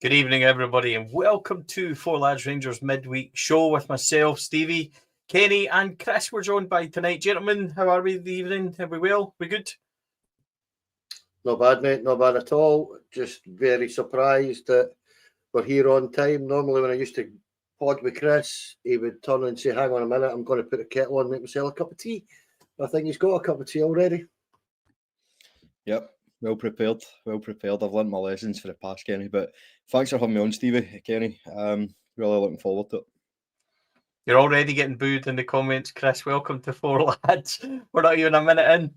Good evening, everybody, and welcome to Four Lads Rangers midweek show with myself, Stevie, Kenny, and Chris. We're joined by tonight, gentlemen. How are we the evening? Are we well? We good? Not bad, mate. Not bad at all. Just very surprised that we're here on time. Normally, when I used to pod with Chris, he would turn and say, "Hang on a minute, I'm going to put a kettle on and make myself a cup of tea." I think he's got a cup of tea already. Yep. Well prepared. I've learnt my lessons for the past, Kenny. But thanks for having me on, Stevie, Kenny. Really looking forward to it. You're already getting booed in the comments, Chris. Welcome to Four Lads. We're not even a minute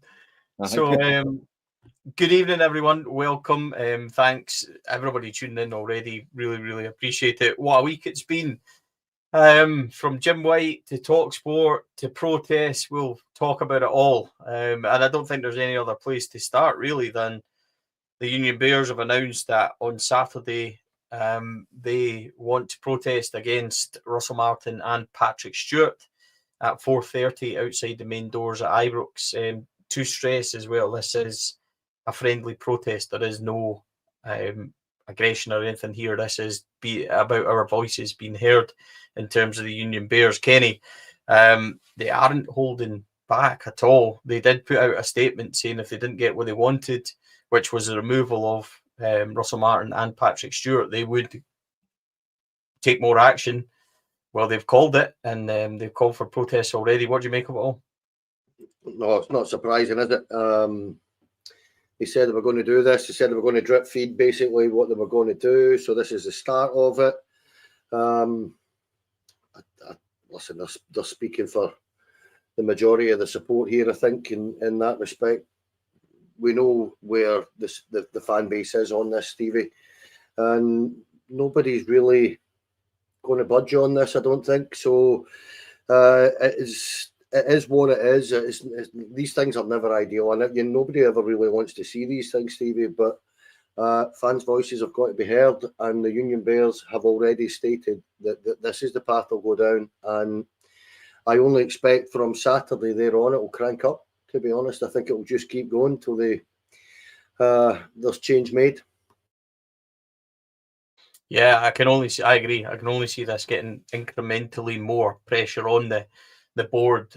in. Good evening, everyone. Welcome. Thanks, everybody tuning in already. Really appreciate it. What a week it's been. From Jim White to TalkSport to protests, we'll talk about it all. And I don't think there's any other place to start really than the Union Bears have announced that on Saturday they want to protest against Russell Martin and Patrick Stewart at 4:30 outside the main doors at Ibrox. To stress as well, this is a friendly protest. There is no aggression or anything here. This is about our voices being heard in terms of the Union Bears. Kenny, they aren't holding back at all. They did put out a statement saying if they didn't get what they wanted, which was the removal of Russell Martin and Patrick Stewart, they would take more action. Well, they've called it, and they've called for protests already. What do you make of it all? No, it's not surprising, is it? They said they were going to do this. They said they were going to drip feed basically what they were going to do. So this is the start of it. Listen, they're speaking for the majority of the support here, I think, in that respect. We know where the fan base is on this, Stevie. And nobody's really going to budge on this, I don't think. So it is what it is. These things are never ideal, and nobody ever really wants to see these things, Stevie. But fans' voices have got to be heard, and the Union Bears have already stated that this is the path they'll go down. And I only expect from Saturday there on it will crank up. To be honest, I think it will just keep going till there's change made. Yeah, I agree. I can only see this getting incrementally more pressure on the board.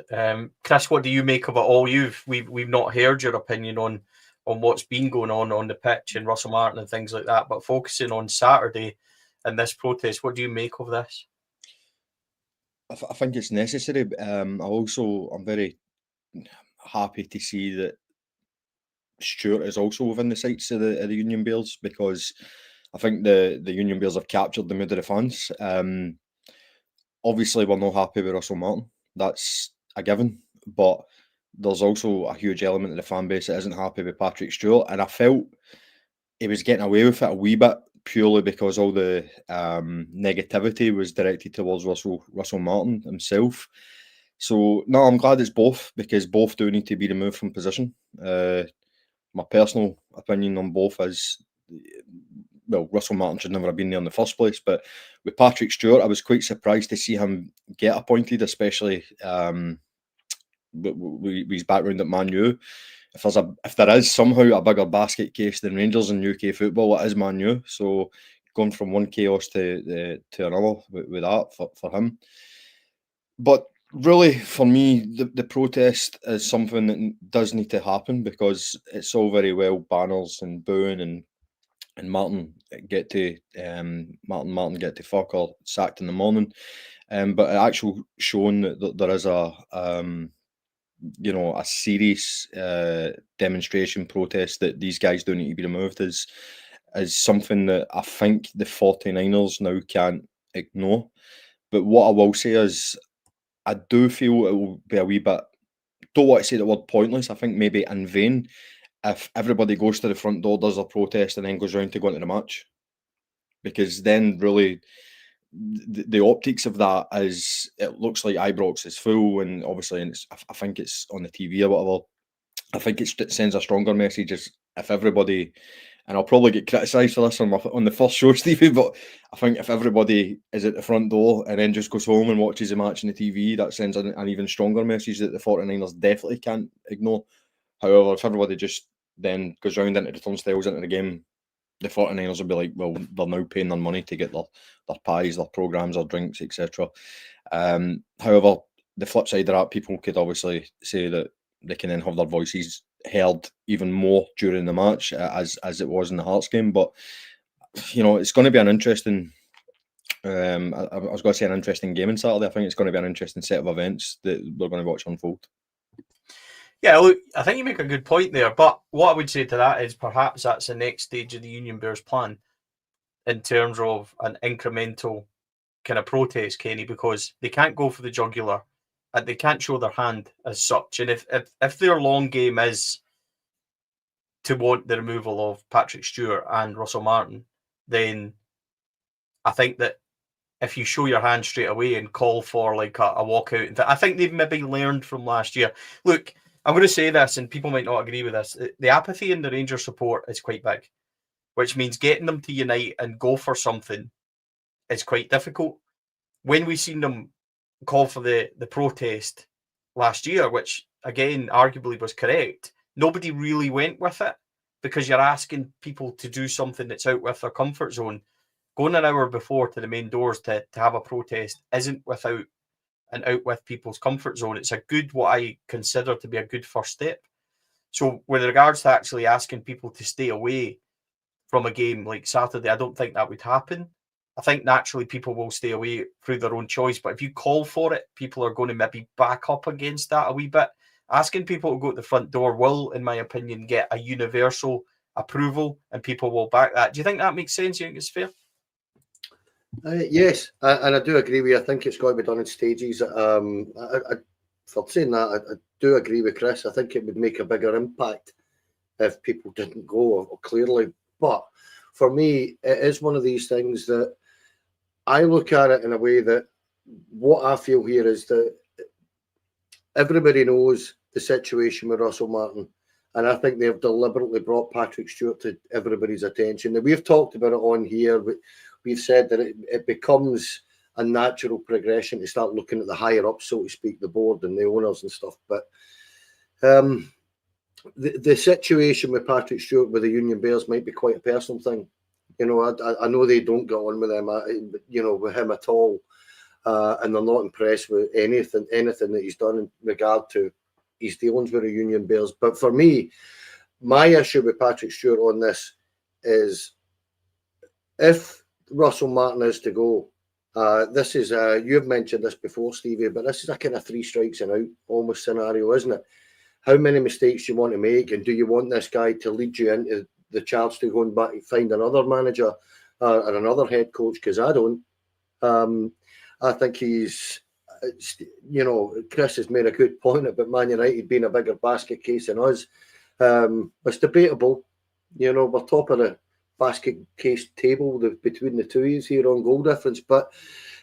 Chris, what do you make of it all? We've not heard your opinion on what's been going on the pitch and Russell Martin and things like that, but focusing on Saturday and this protest, what do you make of this? I think it's necessary. I'm very happy to see that Stewart is also within the sights of the Union Bears, because I think the Union Bears have captured the mood of the fans. Obviously, we're not happy with Russell Martin. That's a given. But there's also a huge element of the fan base that isn't happy with Patrick Stewart. And I felt he was getting away with it a wee bit purely because all the negativity was directed towards Russell Martin himself. So, no, I'm glad it's both, because both do need to be removed from position. My personal opinion on both is, well, Russell Martin should never have been there in the first place. But with Patrick Stewart, I was quite surprised to see him get appointed, especially with his background at Man U. If there is somehow a bigger basket case than Rangers in UK football, it is Man U. So going from one chaos to another with that for him. But really, for me, the protest is something that does need to happen, because it's all very well banners and booing and Martin get to fuck or sacked in the morning, but it actually shown that there is a serious demonstration protest that these guys don't need to be removed is something that I think the 49ers now can't ignore. But what I will say is, I do feel it will be a wee bit, don't want to say the word pointless, I think maybe in vain, if everybody goes to the front door, does a protest, and then goes round to go into the match. Because then really the optics of that is, it looks like Ibrox is full, and obviously, and I think it's on the TV or whatever. I think it sends a stronger message if everybody, and I'll probably get criticised for this on the first show, Stevie, but I think if everybody is at the front door and then just goes home and watches the match on the TV, that sends an even stronger message that the 49ers definitely can't ignore. However, if everybody just then goes round into the turnstiles into the game, the 49ers will be like, well, they're now paying their money to get their pies, their programmes, their drinks, etc. However, the flip side of that, people could obviously say that they can then have their voices heard even more during the match, as it was in the Hearts game. But, you know, it's going to be an interesting, I was going to say an interesting game on Saturday. I think it's going to be an interesting set of events that we're going to watch unfold. Yeah, look, I think you make a good point there. But what I would say to that is perhaps that's the next stage of the Union Bears plan in terms of an incremental kind of protest, Kenny, because they can't go for the jugular and they can't show their hand as such. And if their long game is to want the removal of Patrick Stewart and Russell Martin, then I think that if you show your hand straight away and call for like a walkout, I think they've maybe learned from last year. Look, I'm going to say this, and people might not agree with this. The apathy in the Rangers support is quite big, which means getting them to unite and go for something is quite difficult. When we seen them call for the protest last year, which again arguably was correct, nobody really went with it because you're asking people to do something that's out with their comfort zone. Going an hour before to the main doors to have a protest isn't without and out with people's comfort zone. It's a good, what I consider to be a good first step. So with regards to actually asking people to stay away from a game like Saturday, I don't think that would happen. I think naturally people will stay away through their own choice. But if you call for it, people are going to maybe back up against that a wee bit. Asking people to go to the front door will, in my opinion, get a universal approval and people will back that. Do you think that makes sense? You think it's fair? Yes, and I do agree with you. I think it's got to be done in stages. For saying that, I do agree with Chris. I think it would make a bigger impact if people didn't go, clearly. But for me, it is one of these things that I look at it in a way that what I feel here is that everybody knows the situation with Russell Martin. And I think they've deliberately brought Patrick Stewart to everybody's attention. And we've talked about it on here. We've said that it becomes a natural progression to start looking at the higher up, so to speak, the board and the owners and stuff. But the situation with Patrick Stewart with the Union Bears might be quite a personal thing. You know, I know they don't get on with him, with him at all. And they're not impressed with anything that he's done in regard to his dealings with the Union Bears. But for me, my issue with Patrick Stewart on this is if Russell Martin is to go, this is you've mentioned this before, Stevie, but this is a kind of 3 strikes and out almost scenario, isn't it? How many mistakes do you want to make, and do you want this guy to lead you into the chance to go and back and find another manager or another head coach? Because I don't. I think he's, Chris has made a good point about Man United being a bigger basket case than us. It's debatable. You know, we're top of the basket case table between the two years here on goal difference. But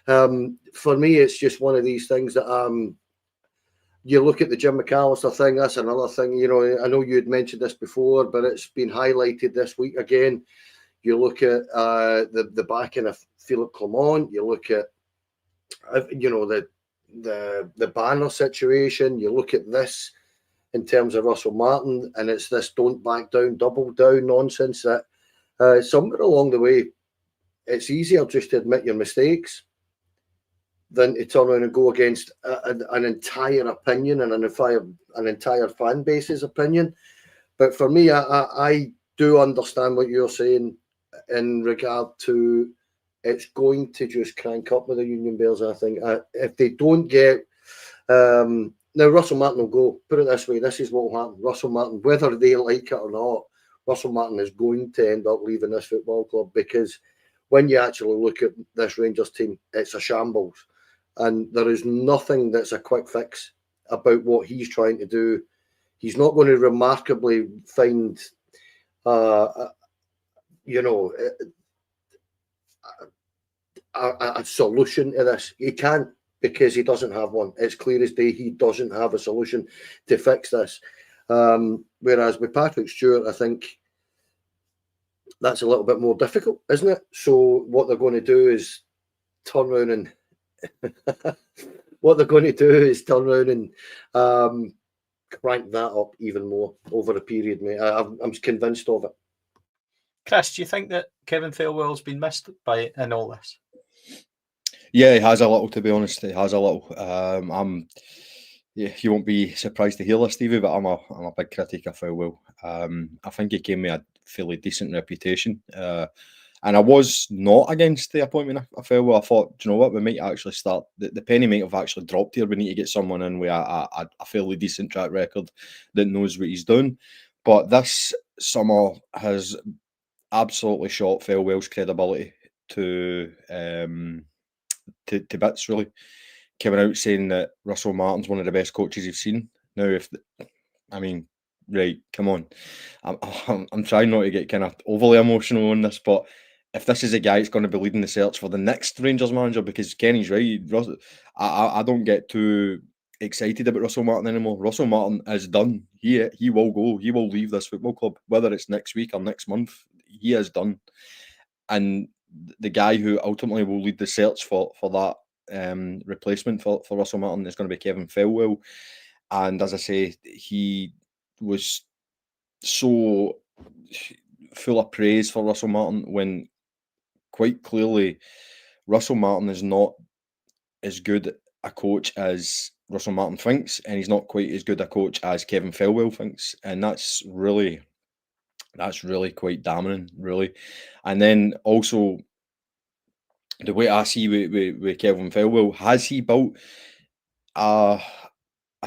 for me, it's just one of these things that you look at the Jim McAllister thing, that's another thing. You know, I know you had mentioned this before, but it's been highlighted this week again. You look at the backing of Philip Clement. You look at the banner situation. You look at this in terms of Russell Martin, and it's this don't back down, double down nonsense that somewhere along the way, it's easier just to admit your mistakes than to turn around and go against an entire opinion and an entire fan base's opinion. But for me, I do understand what you're saying in regard to it's going to just crank up with the Union Bears, I think. If they don't get... now, Russell Martin will go. Put it this way, this is what will happen. Russell Martin, whether they like it or not, Russell Martin is going to end up leaving this football club, because when you actually look at this Rangers team, it's a shambles. And there is nothing that's a quick fix about what he's trying to do. He's not going to remarkably find, a solution to this. He can't, because he doesn't have one. It's clear as day he doesn't have a solution to fix this. Whereas with Patrick Stewart, I think that's a little bit more difficult, isn't it? So what they're going to do is turn around and crank that up even more over a period, mate. I'm convinced of it. Chris, do you think that Kevin Thelwell's been missed in all this? Yeah, he has a little, to be honest. He has a little. You won't be surprised to hear this, Stevie, but I'm a big critic of Thelwell. I think he came with a fairly decent reputation. And I was not against the appointment of Thelwell. I thought, do you know what, we might actually start, the penny might have actually dropped here. We need to get someone in with a fairly decent track record that knows what he's doing. But this summer has absolutely shot Thelwell's credibility to bits, really. Coming out saying that Russell Martin's one of the best coaches he's seen. Now, right, come on. I'm trying not to get kind of overly emotional on this, but if this is a guy that's going to be leading the search for the next Rangers manager, because Kenny's right, I don't get too excited about Russell Martin anymore. Russell Martin is done. He will go. He will leave this football club, whether it's next week or next month. He is done. And the guy who ultimately will lead the search for that replacement for Russell Martin is going to be Kevin Thelwell. And as I say, he was so full of praise for Russell Martin when quite clearly Russell Martin is not as good a coach as Russell Martin thinks, and he's not quite as good a coach as Kevin Thelwell thinks. And that's really quite damning, really. And then also the way I see with Kevin Thelwell, has he built a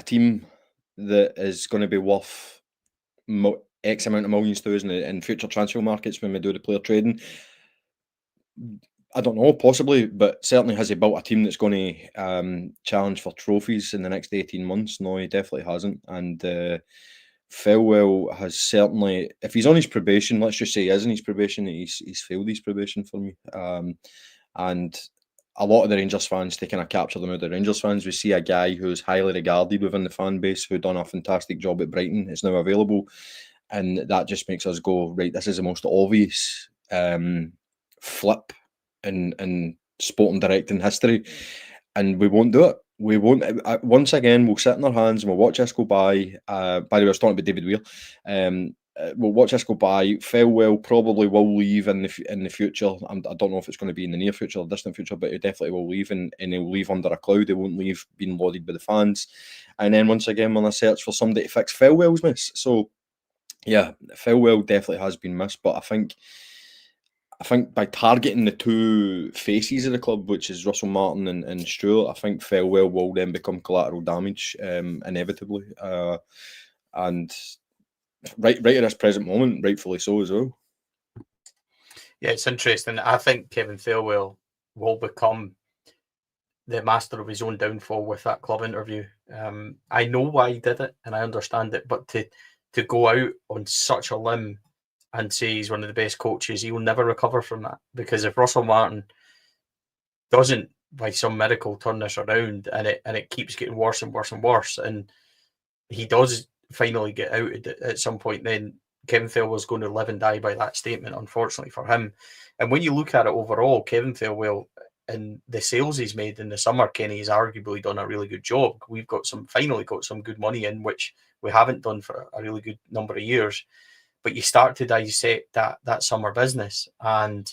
team that is going to be worth X amount of millions to us in future transfer markets when we do the player trading? I don't know, possibly, but certainly has he built a team that's going to challenge for trophies in the next 18 months? No, he definitely hasn't. And Thelwell has certainly, if he's on his probation, let's just say he is on his probation, he's failed his probation for me. And a lot of the Rangers fans, they kind of capture them out of the Rangers fans. We see a guy who's highly regarded within the fan base, who done a fantastic job at Brighton, is now available. And that just makes us go, right, this is the most obvious flip in sporting directing history. And we won't do it. We won't. Once again, we'll sit in our hands and we'll watch this go by. By the way, I was talking about David Weir. We'll watch this go by. Thelwell probably will leave in the future. I don't know if it's going to be in the near future or distant future, but he definitely will leave, and he'll leave under a cloud. He won't leave being lauded by the fans. And then once again, we're on a search for somebody to fix Thelwell's miss. So yeah, Thelwell definitely has been missed, but I think by targeting the two faces of the club, which is Russell Martin and Stewart, I think Thelwell will then become collateral damage inevitably. And right at this present moment, rightfully so as well. Yeah, it's interesting. I think Kevin Thelwell will become the master of his own downfall with that club interview. I know why he did it and I understand it, but to go out on such a limb and say he's one of the best coaches, he will never recover from that. Because if Russell Martin doesn't, by some miracle, turn this around, and it keeps getting worse and worse and worse, and he does finally get out at some point, then Kevin Thelwell's going to live and die by that statement, unfortunately for him. And when you look at it overall, Kevin Thelwell and the sales he's made in the summer, Kenny, has arguably done a really good job. We've finally got some good money in, which we haven't done for a really good number of years. But you start to dissect that summer business, and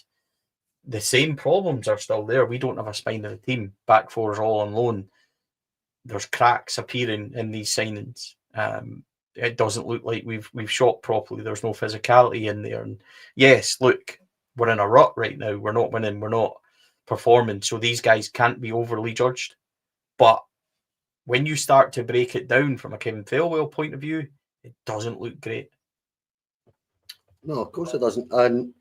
the same problems are still there. We don't have a spine of the team. Back four is all on loan. There's cracks appearing in these signings. It doesn't look like we've shot properly. There's no physicality in there. And yes, look, we're in a rut right now. We're not winning. We're not performing. So these guys can't be overly judged. But when you start to break it down from a Kevin Thelwell point of view, it doesn't look great. No, of course it doesn't. And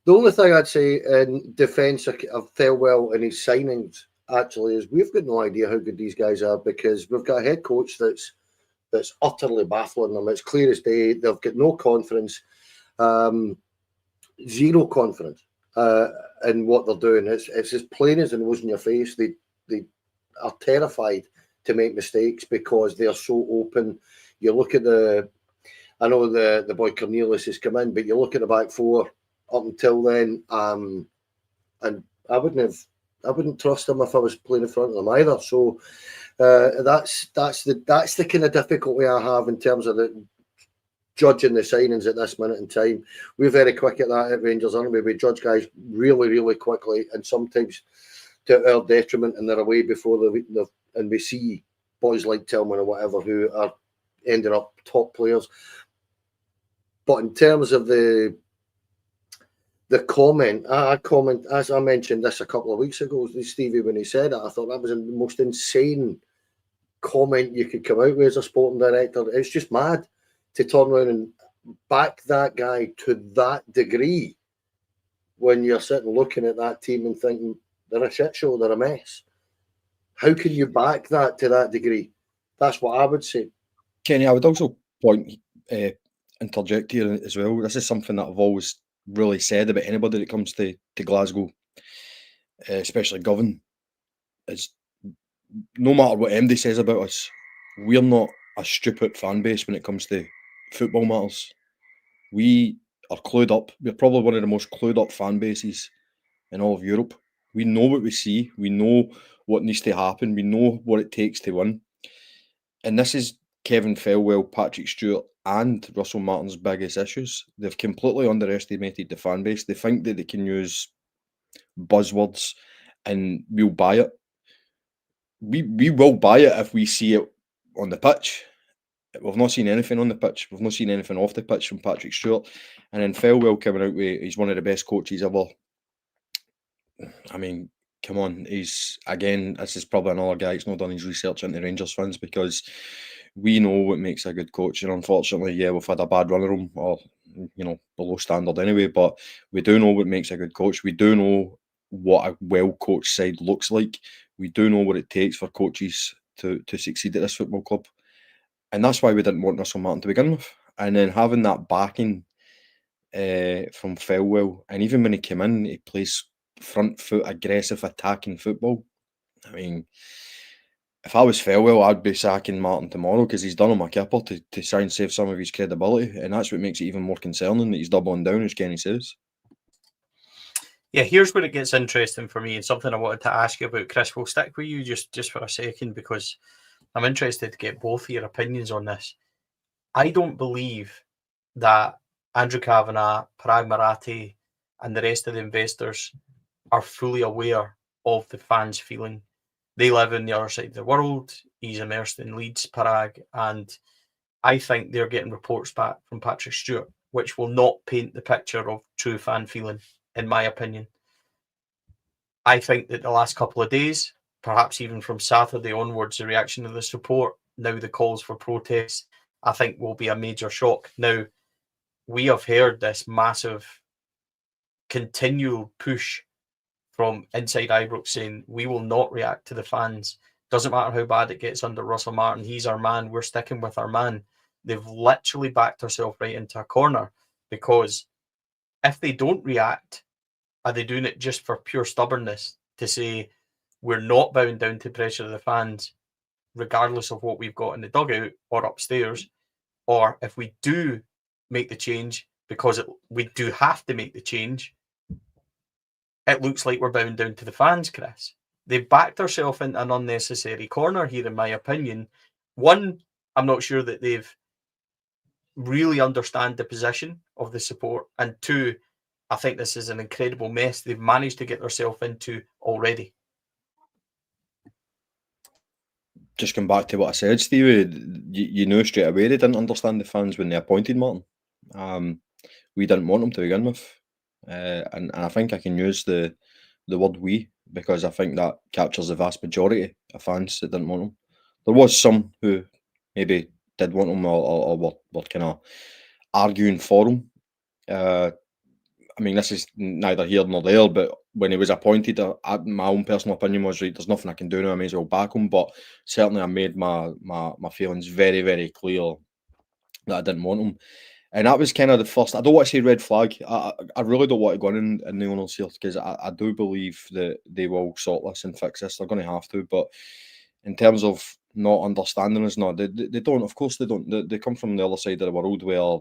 the only thing I'd say in defence of Thelwell and his signings actually is we've got no idea how good these guys are, because we've got a head coach that's utterly baffling them. It's clear as day. They've got no confidence, zero confidence in what they're doing. It's as plain as the nose in your face. They are terrified to make mistakes because they are so open. You look at I know the boy Cornelius has come in, but you look at the back four up until then, and I wouldn't trust him if I was playing in front of them either. So that's the kind of difficulty I have in terms of judging the signings at this minute in time. We're very quick at that at Rangers, aren't we? We judge guys really, really quickly, and sometimes to our detriment, and they're away before and we see boys like Thelwell or whatever who are ending up top players. But in terms of the comment, as I mentioned this a couple of weeks ago, Stevie, when he said it, I thought that was the most insane comment you could come out with as a sporting director. It's just mad to turn around and back that guy to that degree when you're sitting looking at that team and thinking they're a shit show, they're a mess. How can you back that to that degree? That's what I would say. Kenny, I would also interject here as well. This is something that I've always really said about anybody that comes to Glasgow, especially Govan, is no matter what MD says about us, we're not a stupid fan base when it comes to football matters. We are clued up. We're probably one of the most clued up fan bases in all of Europe. We know what we see. We know what needs to happen. We know what it takes to win. And this is Kevin Thelwell, Patrick Stewart and Russell Martin's biggest issues. They've completely underestimated the fan base. They think that they can use buzzwords and we'll buy it. We will buy it if we see it on the pitch. We've not seen anything on the pitch. We've not seen anything off the pitch from Patrick Stewart. And then Thelwell coming out with, he's one of the best coaches ever. I mean, come on. He's, again, this is probably another guy that's not done his research into Rangers fans, because we know what makes a good coach. And unfortunately, yeah, we've had a bad run of them, or, below standard anyway. But we do know what makes a good coach. We do know what a well-coached side looks like. We do know what it takes for coaches to succeed at this football club. And that's why we didn't want Russell Martin to begin with. And then having that backing from Thelwell, and even when he came in, he plays front foot, aggressive, attacking football. I mean, if I was Thelwell, I'd be sacking Martin tomorrow, because he's done him a kipper to try and save some of his credibility. And that's what makes it even more concerning, that he's doubling down, as Kenny says. Yeah, here's where it gets interesting for me, and something I wanted to ask you about, Chris. We'll stick with you just for a second, because I'm interested to get both of your opinions on this. I don't believe that Andrew Kavanagh, Parag Marathi, and the rest of the investors are fully aware of the fans' feeling. They live on the other side of the world. He's immersed in Leeds, Parag, and I think they're getting reports back from Patrick Stewart, which will not paint the picture of true fan feeling, in my opinion. I think that the last couple of days, perhaps even from Saturday onwards, the reaction of the support, now the calls for protest, I think will be a major shock. Now, we have heard this massive continual push from inside Ibrox saying we will not react to the fans. Doesn't matter how bad it gets under Russell Martin. He's our man. We're sticking with our man. They've literally backed themselves right into a corner, because if they don't react, are they doing it just for pure stubbornness to say we're not bowing down to pressure of the fans, regardless of what we've got in the dugout or upstairs? Or if we do make the change, because we do have to make the change, it looks like we're bowing down to the fans, Chris. They backed themselves into an unnecessary corner here, in my opinion. One, I'm not sure that they've really understand the position of the support. And two, I think this is an incredible mess they've managed to get themselves into already. Just come back to what I said, Stevie. You know straight away they didn't understand the fans when they appointed Martin. We didn't want them to begin with. And I think I can use the word we, because I think that captures the vast majority of fans that didn't want him. There was some who maybe did want him, or were kind of arguing for him. I mean, this is neither here nor there, but when he was appointed, my own personal opinion was, right, there's nothing I can do now, I may as well back him. But certainly I made my feelings very, very clear that I didn't want him. And that was kind of the first, I don't want to say red flag. I really don't want to go in the owners here, because I do believe that they will sort this and fix this. They're going to have to. But in terms of not understanding us, no, they don't. Of course they don't. They come from the other side of the world where,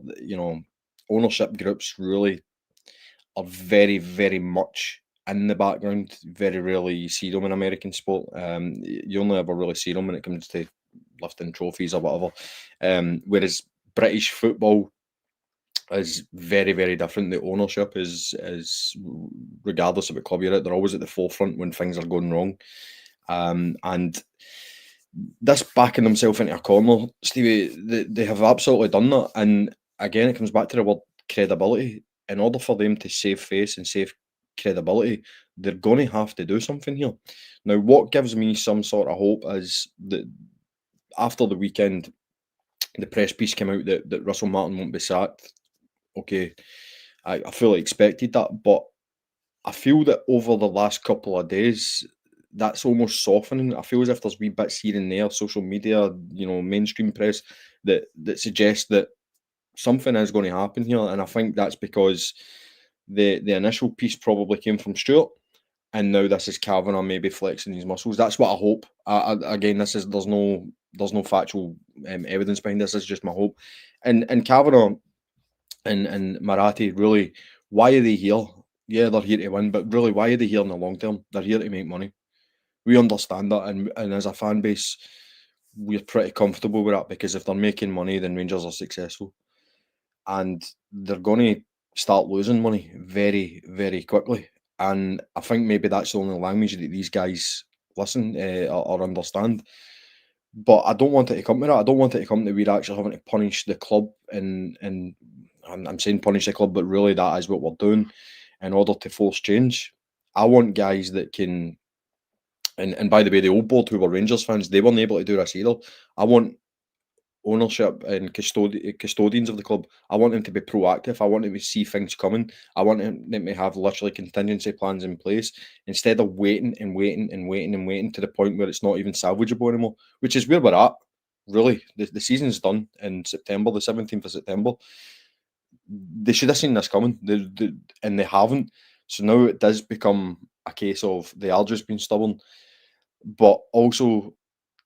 ownership groups really are very, very much in the background. Very rarely you see them in American sport. You only ever really see them when it comes to lifting trophies or whatever. Whereas British football is very, very different. The ownership is regardless of what club you're at, they're always at the forefront when things are going wrong. And this backing themselves into a corner, Stevie, they have absolutely done that. And again, it comes back to the word credibility. In order for them to save face and save credibility, they're going to have to do something here. Now, what gives me some sort of hope is that after the weekend, the press piece came out that Russell Martin won't be sacked. Okay, I fully expected that, but I feel that over the last couple of days, that's almost softening. I feel as if there's wee bits here and there, social media, mainstream press, that suggest that something is going to happen here, and I think that's because the initial piece probably came from Stewart, and now this is Kavanagh maybe flexing his muscles. That's what I hope. Again, there's no factual evidence behind this. It's just my hope, and Kavanagh and Marathi, really, why are they here? Yeah, they're here to win, but really, why are they here in the long term? They're here to make money. We understand that, and as a fan base, we're pretty comfortable with that, because if they're making money, then Rangers are successful, and they're going to start losing money very, very quickly. And I think maybe that's the only language that these guys listen or understand. But I don't want it to come to that. I don't want it to come to we're actually having to punish the club, and I'm saying punish the club, but really that is what we're doing in order to force change. I want guys that can, and by the way, the old board who were Rangers fans, they weren't able to do this either. I want ownership and custodians of the club. I want them to be proactive. I want them to see things coming. I want them to have literally contingency plans in place instead of waiting and waiting and waiting and waiting to the point where it's not even salvageable anymore, which is where we're at. Really, the season's done in September, the 17th of September. They should have seen this coming, and they haven't. So now it does become a case of they are just being stubborn. But also,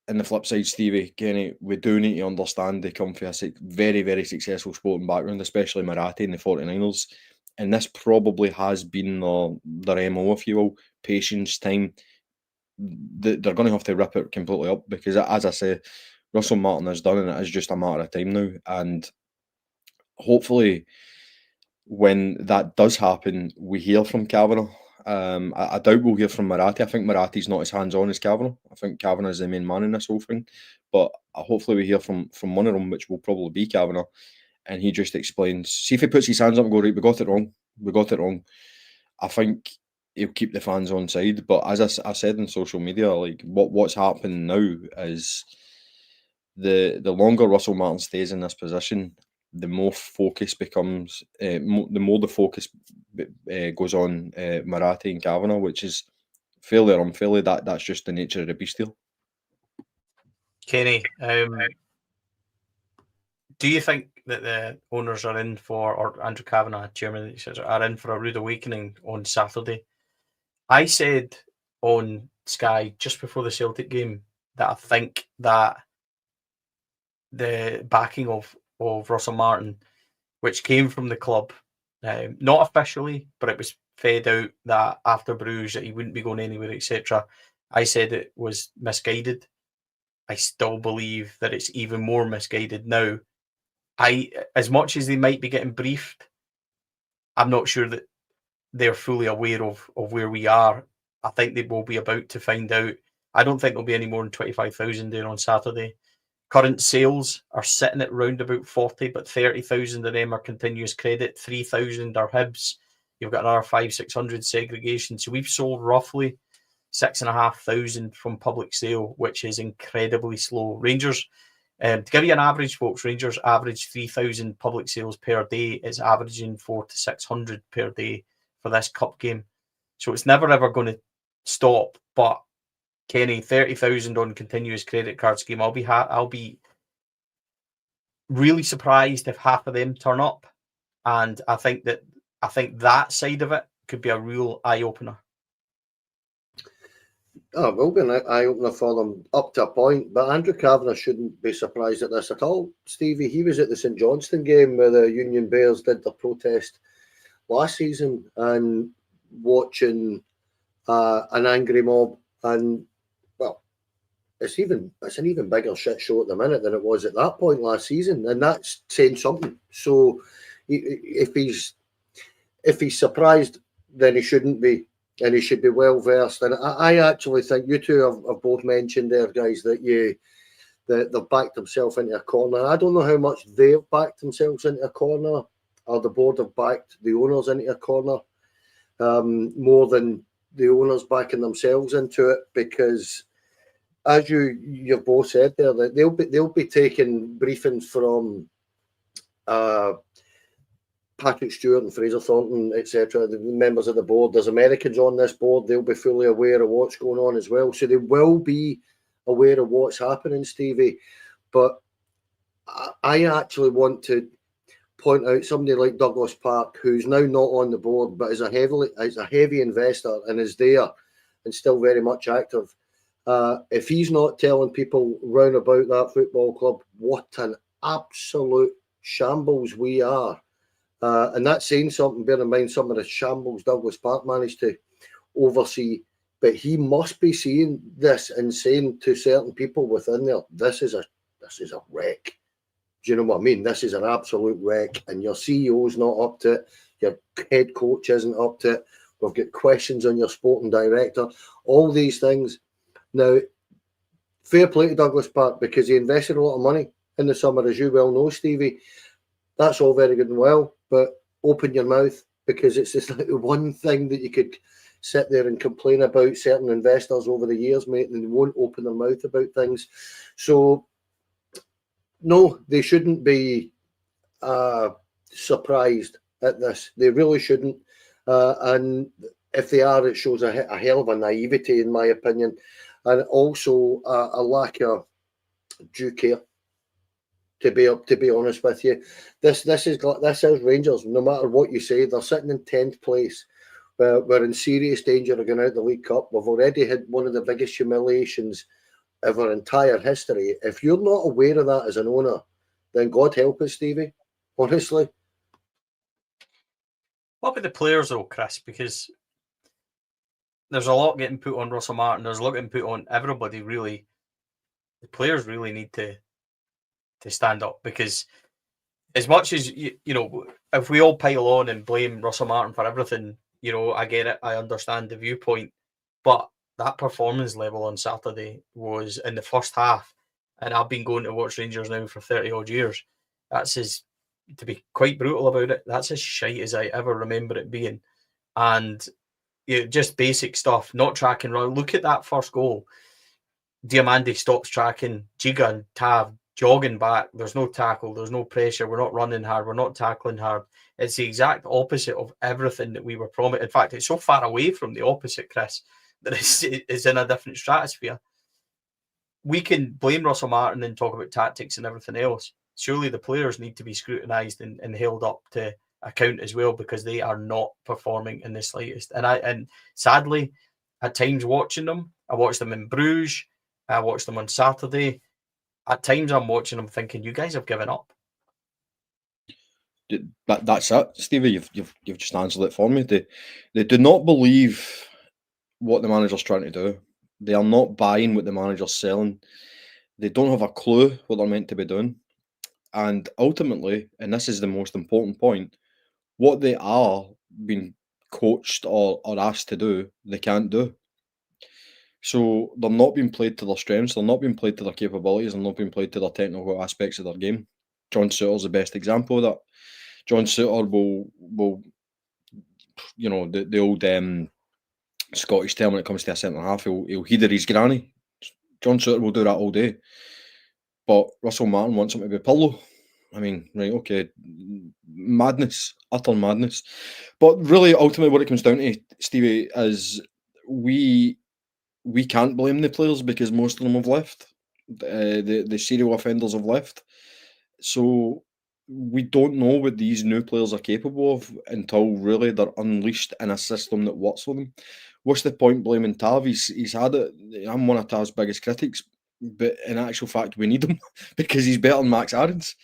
in the flip side, Stevie, Kenny, we do need to understand they come from a very, very successful sporting background, especially Marathi and the 49ers. And this probably has been their MO, if you will, patience, time. They're going to have to rip it completely up, because, as I say, Russell Martin has done, and it is just a matter of time now. And hopefully, when that does happen, we hear from Kavanagh. I doubt we'll hear from Marathi. I think Marathi's not as hands-on as Kavanagh. I think Kavanagh is the main man in this whole thing. But hopefully we hear from one of them, which will probably be Kavanagh, and he just explains. See if he puts his hands up and go, right, we got it wrong. We got it wrong. I think he'll keep the fans on side. But as I said in social media, like what's happening now is the longer Russell Martin stays in this position, the more focus becomes, the more the focus goes on Marathi and Kavanagh, which is fairly or unfairly, that's just the nature of the beast here. Kenny, do you think that the owners are in for, or Andrew Kavanagh, chairman, are in for a rude awakening on Saturday? I said on Sky just before the Celtic game that I think that the backing of Russell Martin, which came from the club, not officially, but it was fed out that after Bruges that he wouldn't be going anywhere, etc. I said it was misguided. I still believe that it's even more misguided now. As much as they might be getting briefed, I'm not sure that they're fully aware of where we are. I think they will be about to find out. I don't think there'll be any more than 25,000 there on Saturday. Current sales are sitting at round about 40, but 30,000 of them are continuous credit. 3,000 are Hibs. You've got another 500-600 segregation. So we've sold roughly 6,500 from public sale, which is incredibly slow. Rangers, to give you an average, folks, Rangers average 3,000 public sales per day. It's averaging 400 to 600 per day for this cup game. So it's never ever going to stop. But Kenny, 30,000 on continuous credit card scheme. I'll be really surprised if half of them turn up, and I think that side of it could be a real eye opener. Oh, will be an eye opener for them up to a point, but Andrew Kavanagh shouldn't be surprised at this at all. Stevie, he was at the St Johnstone game where the Union Bears did their protest last season, and watching an angry mob, and well, it's an even bigger shit show at the minute than it was at that point last season, and that's saying something. So if he's surprised, then he shouldn't be, and he should be well versed. And I actually think you two have both mentioned there, guys, that they've backed themselves into a corner. I don't know how much they've backed themselves into a corner, or the board have backed the owners into a corner, more than the owners backing themselves into it, because as you've both said there, that they'll be taking briefings from Patrick Stewart and Fraser Thornton, etc., the members of the board. There's Americans on this board. They'll be fully aware of what's going on as well. So they will be aware of what's happening, Stevie. But I actually want to point out somebody like Douglas Park, who's now not on the board, but is a heavy investor and is there and still very much active. If he's not telling people round about that football club what an absolute shambles we are, and that's saying something, bear in mind some of the shambles Douglas Park managed to oversee, but he must be seeing this and saying to certain people within there, this is a wreck. Do you know what I mean? This is an absolute wreck, and your CEO's not up to it, your head coach isn't up to it, we've got questions on your sporting director, all these things. Now, fair play to Douglas Park, because he invested a lot of money in the summer, as you well know, Stevie. That's all very good and well, but open your mouth, because it's just like the one thing that you could sit there and complain about certain investors over the years, mate, and they won't open their mouth about things. So, no, they shouldn't be surprised at this. They really shouldn't. And if they are, it shows a hell of a naivety, in my opinion, and also a lack of due care. To be honest with you, this is Rangers. No matter what you say, they're sitting in 10th place. We're in serious danger of going out the League Cup. We've already had one of the biggest humiliations of our entire history. If you're not aware of that as an owner, then God help us, Stevie. Honestly. What about the players though, Chris? Because there's a lot getting put on Russell Martin. There's a lot getting put on everybody, really. The players really need to stand up, because as much as, you know, if we all pile on and blame Russell Martin for everything, you know, I get it. I understand the viewpoint. But that performance level on Saturday was in the first half, and I've been going to watch Rangers now for 30 odd years. That's to be quite brutal about it, that's as shite as I ever remember it being. And just basic stuff, not tracking. Look at that first goal. Diamande stops tracking. Giga and Tav jogging back. There's no tackle. There's no pressure. We're not running hard. We're not tackling hard. It's the exact opposite of everything that we were promised. In fact, it's so far away from the opposite, Chris, that it's in a different stratosphere. We can blame Russell Martin and talk about tactics and everything else. Surely the players need to be scrutinised and held up to account as well, because they are not performing in the slightest. And sadly, at times watching them, I watched them in Bruges, I watched them on Saturday. At times I'm watching them thinking, you guys have given up. That's it, Stevie. You've just answered it for me. They do not believe what the manager's trying to do. They are not buying what the manager's selling. They don't have a clue what they're meant to be doing. And ultimately, and this is the most important point, what they are being coached or asked to do, they can't do. So they're not being played to their strengths, they're not being played to their capabilities, they're not being played to their technical aspects of their game. John Souttar's the best example of that. John Souttar will you know, the old Scottish term when it comes to a centre half, he'll header his granny. John Souttar will do that all day. But Russell Martin wants him to be Pirlo. I mean, right, okay, madness, utter madness. But really, ultimately, what it comes down to, Stevie, is we can't blame the players, because most of them have left. The serial offenders have left. So we don't know what these new players are capable of until really they're unleashed in a system that works for them. What's the point blaming Tav? He's had it. I'm one of Tav's biggest critics, but in actual fact, we need him because he's better than Max Aarons.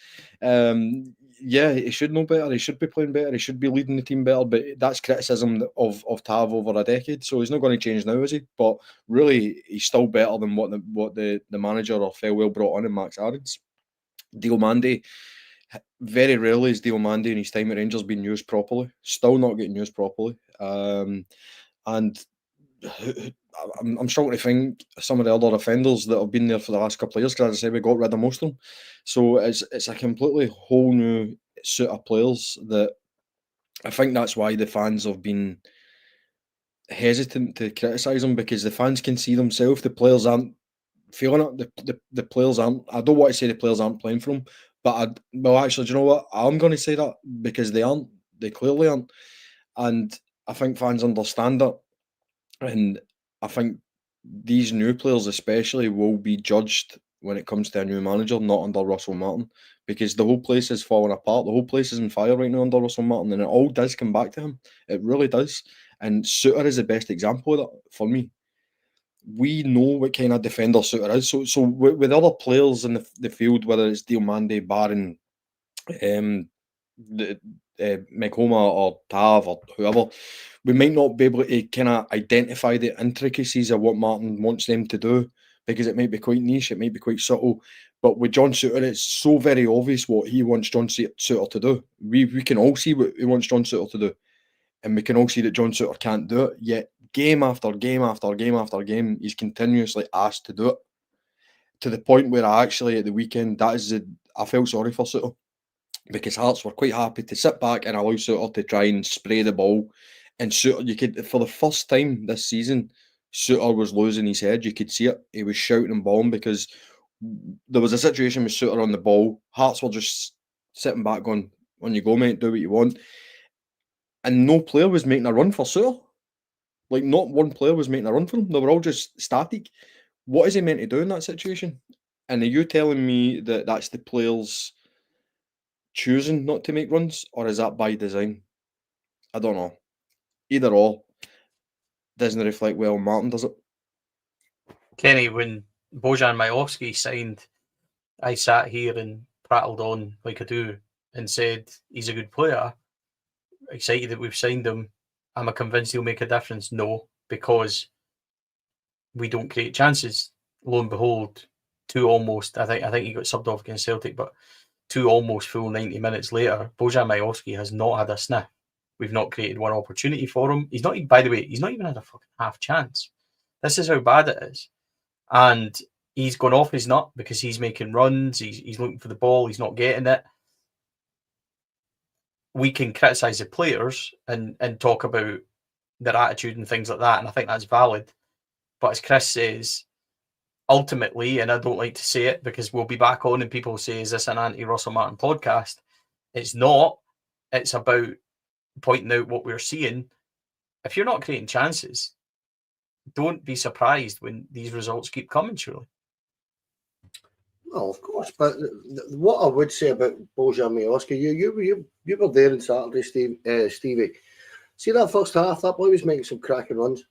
Yeah, he should know better. He should be playing better. He should be leading the team better. But that's criticism of Tav over a decade. So he's not going to change now, is he? But really, he's still better than what the manager or Thelwell brought on in Max Aarons. Diamande, Very rarely is Diomande in his time at Rangers been used properly. Still not getting used properly. And I'm struggling to think some of the other offenders that have been there for the last couple of years, because as I said, we got rid of most of them. So it's a completely whole new set of players that I think that's why the fans have been hesitant to criticise them, because the fans can see themselves. The players aren't feeling it. The players aren't. I don't want to say the players aren't playing for them, but actually, do you know what? I'm going to say that because they aren't. They clearly aren't, and I think fans understand that. And I think these new players, especially, will be judged when it comes to a new manager, not under Russell Martin, because the whole place is falling apart. The whole place is on fire right now under Russell Martin, and it all does come back to him. It really does. And Suter is the best example of that for me. We know what kind of defender Suter is. So with other players in the field, whether it's Diomande, Barron, Mekoma or Tav or whoever, we might not be able to kind of identify the intricacies of what Martin wants them to do, because it might be quite niche, it might be quite subtle. But with John Suter, it's so very obvious what he wants John Suter to do. We can all see what he wants John Suter to do, and we can all see that John Suter can't do it. Yet game after game after game after game, he's continuously asked to do it, to the point where I actually at the weekend, I felt sorry for Suter, because Hearts were quite happy to sit back and allow Suter to try and spray the ball. And Suter, you could, for the first time this season, Suter was losing his head. You could see it. He was shouting and bawling because there was a situation with Suter on the ball. Hearts were just sitting back going, on you go, mate, do what you want. And no player was making a run for Suter. Like, not one player was making a run for him. They were all just static. What is he meant to do in that situation? And are you telling me that that's the players choosing not to make runs, or is that by design? I don't know. Either or doesn't reflect well on Martin, does it? Kenny, when Bojan Majowski signed, I sat here and prattled on like I do and said he's a good player. Excited that we've signed him. Am I convinced he'll make a difference? No, because we don't create chances. Lo and behold, I think he got subbed off against Celtic, but 2 almost full 90 minutes later, Bojan Majowski has not had a sniff. We've not created one opportunity for him. He's not even had a fucking half chance. This is how bad it is. And he's gone off his nut because he's making runs. He's looking for the ball. He's not getting it. We can criticise the players and talk about their attitude and things like that. And I think that's valid. But as Chris says, ultimately, and I don't like to say it because we'll be back on and people say, is this an anti-Russell Martin podcast? It's not. It's about pointing out what we're seeing. If you're not creating chances, don't be surprised when these results keep coming, surely. Well, of course, but what I would say about Bojan Majowski, you were there on Saturday, Stevie. See that first half, that boy was making some cracking runs.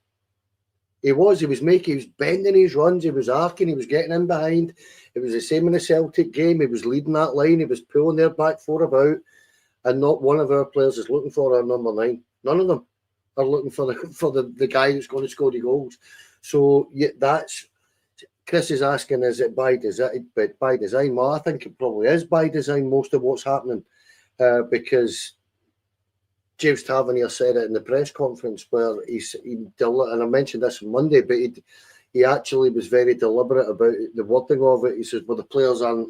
He was bending his runs, he was arcing, he was getting in behind. It was the same in the Celtic game. He was leading that line, he was pulling their back four about, and not one of our players is looking for our number 9. None of them are looking for the guy who's going to score the goals. So yeah, that's Chris is asking, is it by design? Well, I think it probably is by design, most of what's happening, because James Tavernier said it in the press conference where and I mentioned this on Monday, but he actually was very deliberate about the wording of it. He says, well, the players aren't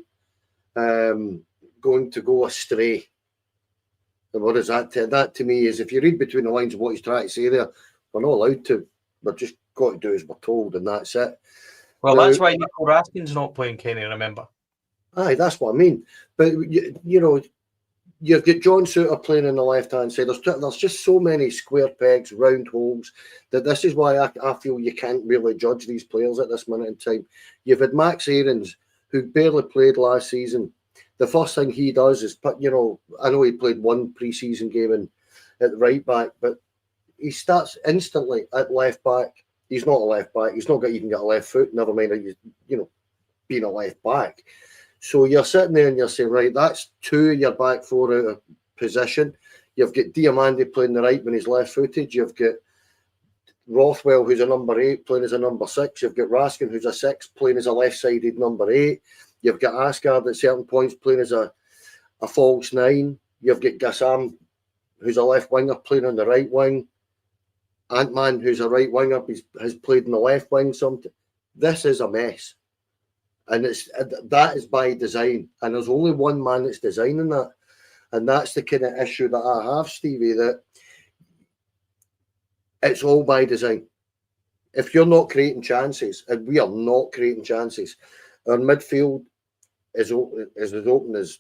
going to go astray. And what is that? That to me is, if you read between the lines of what he's trying to say there, we're not allowed to. We're just got to do as we're told, and that's it. Well, that's why Nico Raskin's not playing, Kenny, remember? Aye, that's what I mean. But, you know, you've got John Suter playing on the left-hand side. There's just so many square pegs, round holes, that this is why I feel you can't really judge these players at this minute in time. You've had Max Aarons, who barely played last season. The first thing he does is, I know he played one pre-season game at right back, but he starts instantly at left back. He's not a left back. He's not even got a left foot. Never mind, being a left back. So you're sitting there and you're saying, right, that's 2 of your back 4 out of position. You've got Diomande playing the right when he's left-footed. You've got Rothwell, who's a number 8, playing as a number 6. You've got Raskin, who's a 6, playing as a left-sided number 8. You've got Asgard at certain points playing as a a false nine. You've got Gassam, who's a left winger, playing on the right wing. Ant-Man, who's a right winger, has played in the left wing. This is a mess. And that is by design. And there's only one man that's designing that. And that's the kind of issue that I have, Stevie, that it's all by design. If you're not creating chances, and we are not creating chances, our midfield is as open as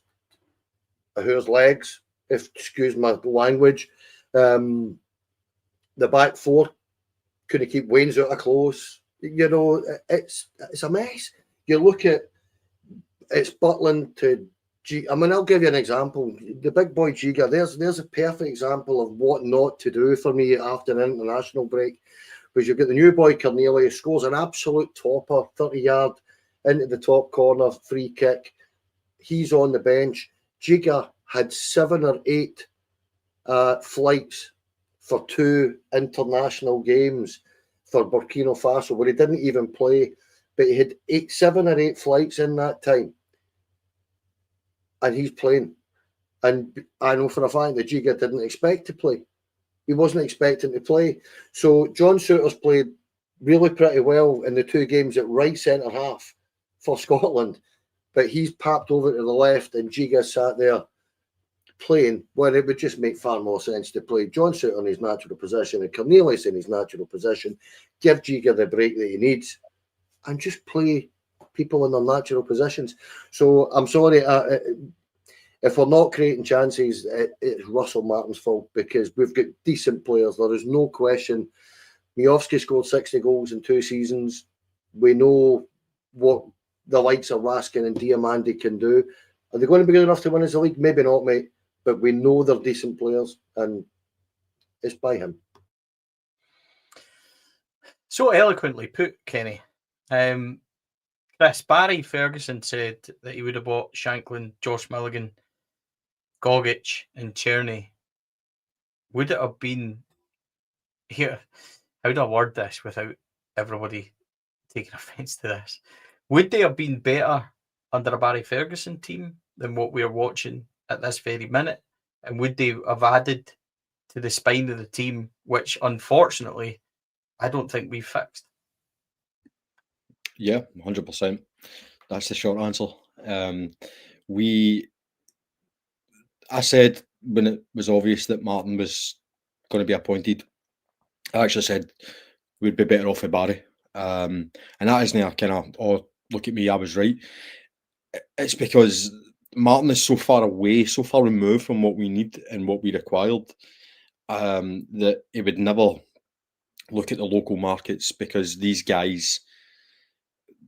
a hare's legs, if excuse my language. The back four couldn't keep Wayne's out of close. You know, it's a mess. You look at it's Butland to G. I mean, I'll give you an example. The big boy Giga. There's a perfect example of what not to do for me after an international break. Because you've got the new boy Cornelius, scores an absolute topper, 30-yard into the top corner, free kick. He's on the bench. Giga had 7 or 8 flights for 2 international games for Burkina Faso, where he didn't even play, but he had 7 or 8 flights in that time. And he's playing. And I know for a fact that Giga didn't expect to play. He wasn't expecting to play. So John Souttar's played really pretty well in the 2 games at right centre half for Scotland, but he's papped over to the left and Giga sat there playing where it would just make far more sense to play John Souttar in his natural position and Cornelius in his natural position, give Giga the break that he needs and just play people in their natural positions. So I'm sorry, if we're not creating chances, it's Russell Martin's fault because we've got decent players. There is no question. Miovski scored 60 goals in 2 seasons. We know what the likes of Raskin and Diamandi can do. Are they going to be good enough to win as a league? Maybe not, mate. But we know they're decent players, and it's by him. So eloquently put, Kenny. Chris, Barry Ferguson said that he would have bought Shankland, Josh Milligan, Gogic and Tierney. Would it have been here? How do I word this without everybody taking offence to this? Would they have been better under a Barry Ferguson team than what we are watching at this very minute? And would they have added to the spine of the team, which unfortunately I don't think we've fixed? Yeah, 100%. That's the short answer. I said when it was obvious that Martin was going to be appointed, I actually said we'd be better off with Barry. And that isn't a kind of, oh, look at me, I was right. It's because Martin is so far away, so far removed from what we need and what we required, that he would never look at the local markets because these guys,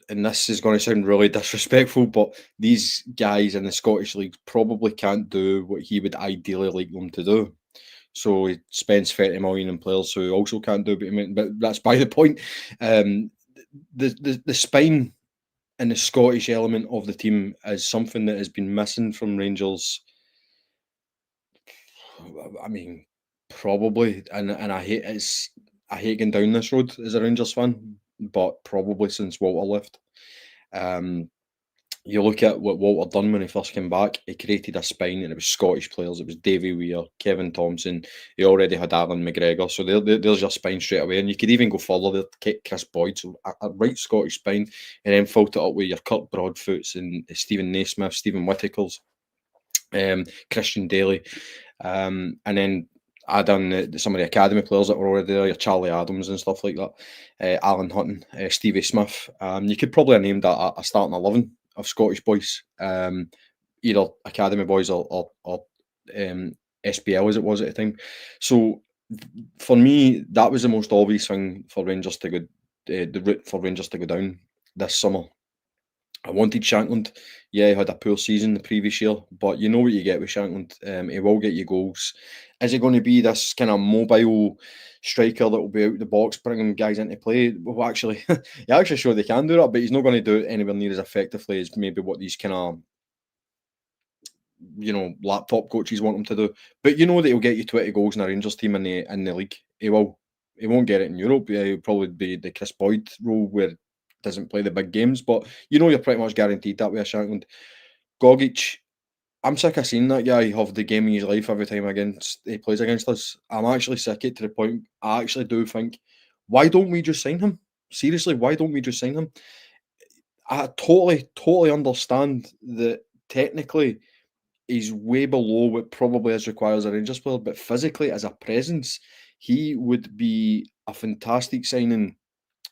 and this is going to sound really disrespectful, but these guys in the Scottish League probably can't do what he would ideally like them to do. So he spends 30 million in players who also can't do it, but that's by the point. The spine and the Scottish element of the team is something that has been missing from Rangers. I mean, probably, and I hate going down this road as a Rangers fan, but probably since Walter left. You look at what Walter done when he first came back. He created a spine, and it was Scottish players. It was Davy Weir, Kevin Thompson. He already had Alan McGregor, so there's your spine straight away. And you could even go further there, Chris Boyd, so a right Scottish spine, and then filter it up with your Kirk Broadfoots and Stephen Naismith, Stephen Whittakers, Christian Daly, and then add on some of the academy players that were already there, your Charlie Adams and stuff like that, Alan Hutton, Stevie Smith. You could probably have named a starting 11 of Scottish boys, either academy boys or SPL as it was at the time. So for me, that was the most obvious thing for Rangers to go, the route for Rangers to go down this summer. I wanted Shankland. Yeah, he had a poor season the previous year, but you know what you get with Shankland. He will get you goals. Is he going to be this kind of mobile striker that will be out the box, bringing guys into play? Well, actually, he actually showed they can do that, but he's not going to do it anywhere near as effectively as maybe what these kind of, laptop coaches want him to do. But you know that he'll get you 20 goals in a Rangers team in the league. He will. He won't get it in Europe. He'll probably be the Chris Boyd role where doesn't play the big games, but you're pretty much guaranteed that way. Shankland, Gogic, I'm sick of seeing that guy have the game of his life every time he plays against us. I'm actually sick of it to the point I actually do think, why don't we just sign him? Seriously, why don't we just sign him? I totally understand that technically he's way below what probably is required as a Rangers player, but physically as a presence, he would be a fantastic signing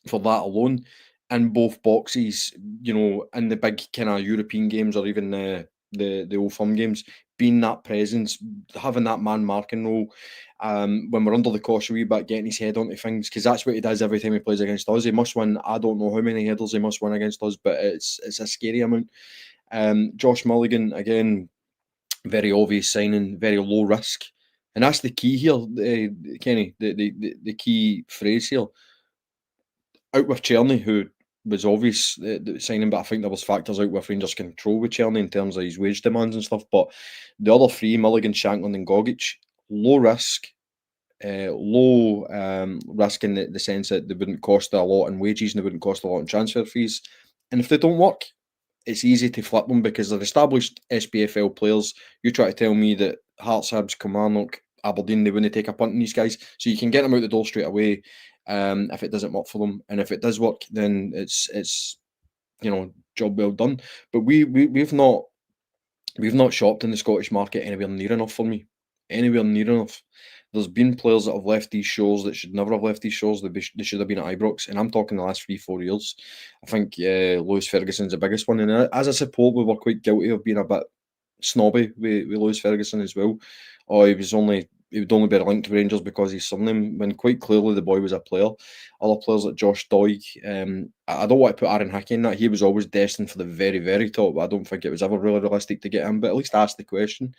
for that alone in both boxes, in the big kind of European games or even the Old Firm games, being that presence, having that man marking role. When we're under the cosh a wee bit, getting his head onto things, because that's what he does every time he plays against us. He must win. I don't know how many headers he must win against us, but it's a scary amount. Josh Mulligan, again, very obvious signing, very low risk. And that's the key here, Kenny, the key phrase here. Out with Czerny, who was obvious the signing, but I think there was factors out with Rangers' control with Czerny in terms of his wage demands and stuff. But the other three, Mulligan, Shankland and Gogic, low risk, low risk in the sense that they wouldn't cost a lot in wages and they wouldn't cost a lot in transfer fees. And if they don't work, it's easy to flip them because they're established SPFL players. You try to tell me that Hearts, Hibs, Kilmarnock, Aberdeen, they wouldn't take a punt on these guys. So you can get them out the door straight away if it doesn't work for them. And if it does work, then it's job well done. But we've not shopped in the Scottish market anywhere near enough for me. Anywhere near enough. There's been players that have left these shores that should never have left these shores. They should have been at Ibrox, and I'm talking the last 3-4 years. I think Lewis Ferguson's the biggest one, and as a support, we were quite guilty of being a bit snobby with Lewis Ferguson as well. Oh, he would only be linked to Rangers because he's surname, when quite clearly the boy was a player. Other players like Josh Doig, I don't want to put Aaron Hickey in that. He was always destined for the very, very top, but I don't think it was ever really realistic to get him. But at least ask the question.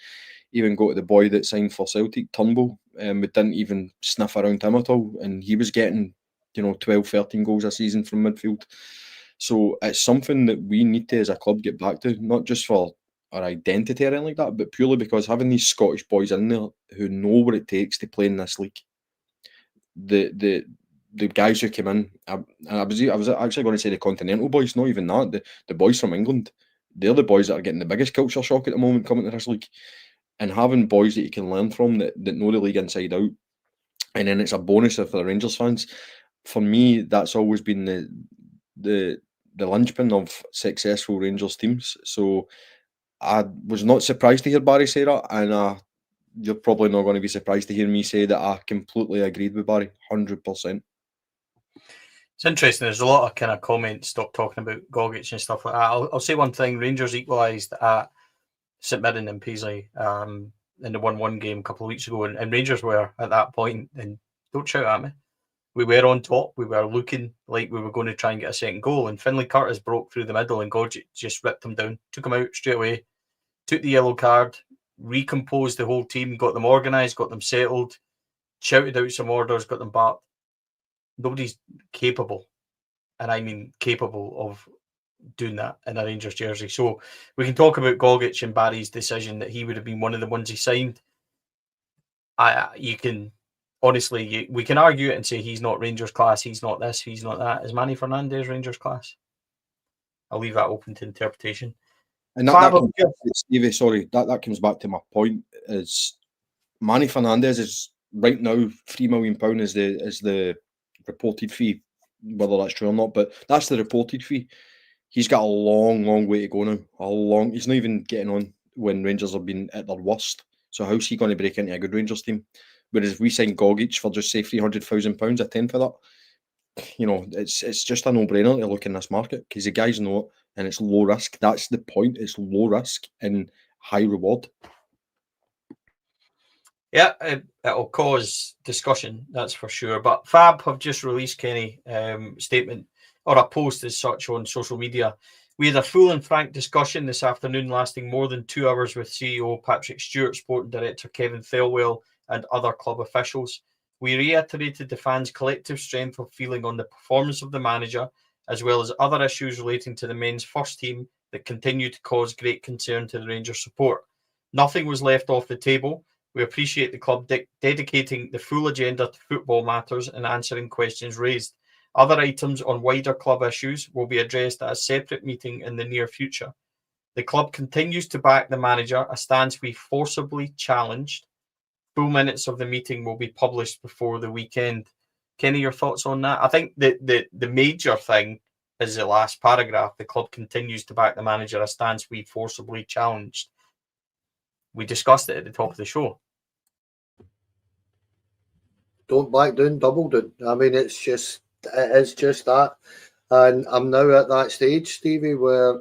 Even go to the boy that signed for Celtic, Turnbull, we didn't even sniff around him at all, and he was getting 12, 13 goals a season from midfield. So it's something that we need to, as a club, get back to, not just for our identity or anything like that, but purely because having these Scottish boys in there who know what it takes to play in this league. The guys who came in, I was actually going to say the continental boys, not even that, the boys from England, they're the boys that are getting the biggest culture shock at the moment coming to this league. And having boys that you can learn from that know the league inside out, and then it's a bonus for the Rangers fans. For me, that's always been the linchpin of successful Rangers teams. So I was not surprised to hear Barry say that, and you're probably not going to be surprised to hear me say that I completely agreed with Barry, 100%. It's interesting. There's a lot of kind of comments talking about Gogic and stuff like that. I'll say one thing. Rangers equalised at St Mirren and Paisley in the 1-1 game a couple of weeks ago, and Rangers were at that point, and don't shout at me, we were on top. We were looking like we were going to try and get a second goal, and Finlay Curtis broke through the middle and Gogic just ripped him down, took him out straight away, took the yellow card, recomposed the whole team, got them organised, got them settled, shouted out some orders, got them back. Nobody's capable, and I mean capable, of doing that in a Rangers jersey. So we can talk about Gogic and Barry's decision that he would have been one of the ones he signed. You can honestly, we can argue it and say he's not Rangers class, he's not this, he's not that. Is Manny Fernandez Rangers class? I'll leave that open to interpretation. And Stevie, sorry, that comes back to my point. Is Manny Fernandez is right now £3 million is the reported fee, whether that's true or not, but that's the reported fee. He's got a long way to go now. He's not even getting on when Rangers have been at their worst. So how's he going to break into a good Rangers team? Whereas if we sign Gogic for just say £300,000 a 10 for that, it's just a no-brainer to look in this market because the guys know it and it's low risk. That's the point. It's low risk and high reward. Yeah, it'll cause discussion, that's for sure. But Fab have just released, Kenny, statement or a post as such on social media. We had a full and frank discussion this afternoon lasting more than 2 hours with CEO Patrick Stewart, Sporting Director Kevin Thelwell and other club officials. We reiterated the fans' collective strength of feeling on the performance of the manager, as well as other issues relating to the men's first team that continue to cause great concern to the Rangers support. Nothing was left off the table. We appreciate the club dedicating the full agenda to football matters and answering questions raised. Other items on wider club issues will be addressed at a separate meeting in the near future. The club continues to back the manager, a stance we forcibly challenged. Full minutes of the meeting will be published before the weekend. Kenny, your thoughts on that? I think the major thing is the last paragraph. The club continues to back the manager, a stance we forcibly challenged. We discussed it at the top of the show. Don't back down, double down. I mean, it is just that. And I'm now at that stage, Stevie, where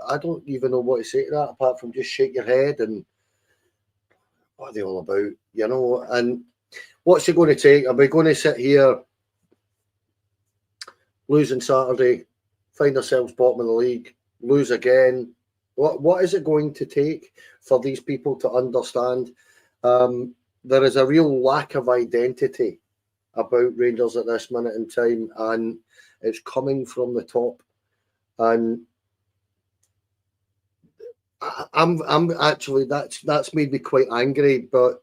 I don't even know what to say to that apart from just shake your head and what are they all about, you know? And what's it going to take? Are we going to sit here losing Saturday, find ourselves bottom of the league, lose again? What is it going to take for these people to understand there is a real lack of identity about Rangers at this minute in time, and it's coming from the top. And I'm actually that's made me quite angry, but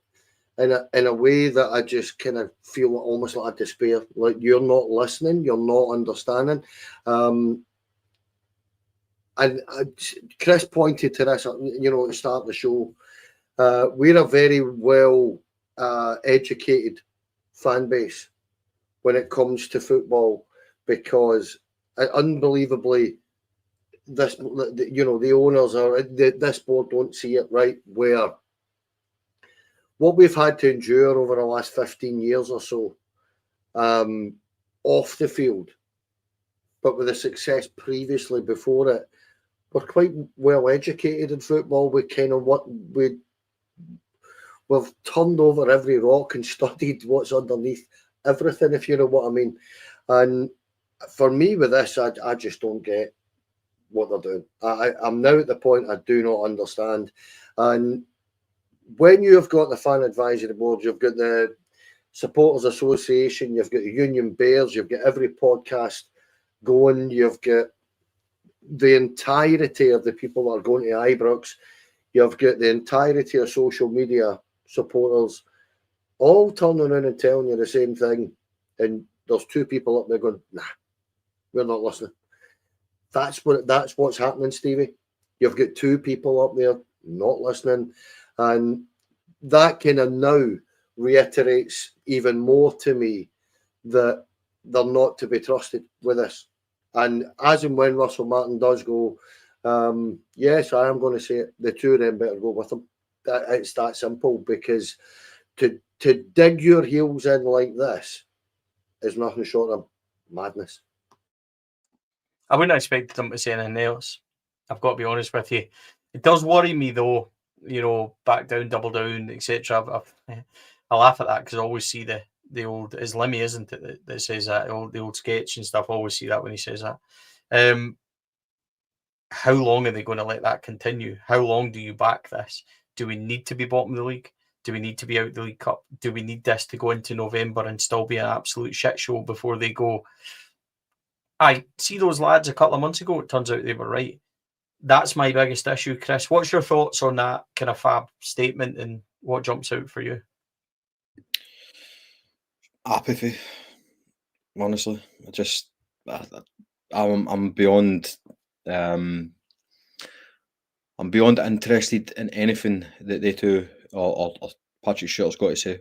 in a way that I just kind of feel almost like a despair. Like, you're not listening, you're not understanding. And Chris pointed to this, you know, at the start of the show. We're a very well educated fan base when it comes to football, because unbelievably, this, you know, the owners are this board don't see it right. Where what we've had to endure over the last 15 years or so, off the field, but with the success previously before it, we're quite well educated in football. We kind of we've turned over every rock and studied what's underneath everything, if you know what I mean. And for me with this, I just don't get what they're doing. I'm now at the point I do not understand. And when you have got the fan advisory board, you've got the supporters association, you've got the Union Bears, you've got every podcast going, you've got the entirety of the people that are going to Ibrox, you've got the entirety of social media supporters all turning around and telling you the same thing, and there's two people up there going, nah, we're not listening. That's what's happening, Stevie. You've got two people up there not listening, and that kind of now reiterates even more to me that they're not to be trusted with this. And as and when Russell Martin does go, yes, I am going to say it, the two of them better go with him. It's that simple, because to dig your heels in like this is nothing short of madness. I wouldn't expect them to say anything else. I've got to be honest with you. It does worry me though, you know, back down, double down, etc. I laugh at that because I always see the old, is Lemmy, isn't it, that says that, the old sketch and stuff. I always see that when he says that. How long are they going to let that continue? How long do you back this? Do we need to be bottom of the league? Do we need to be out the League Cup? Do we need this to go into November and still be an absolute shit show before they go, I see those lads a couple of months ago, it turns out they were right. That's my biggest issue, Chris. What's your thoughts on that kind of fab statement, and what jumps out for you? Apathy, honestly. I'm beyond I'm beyond interested in anything that they two or Patrick Stewart's got to say.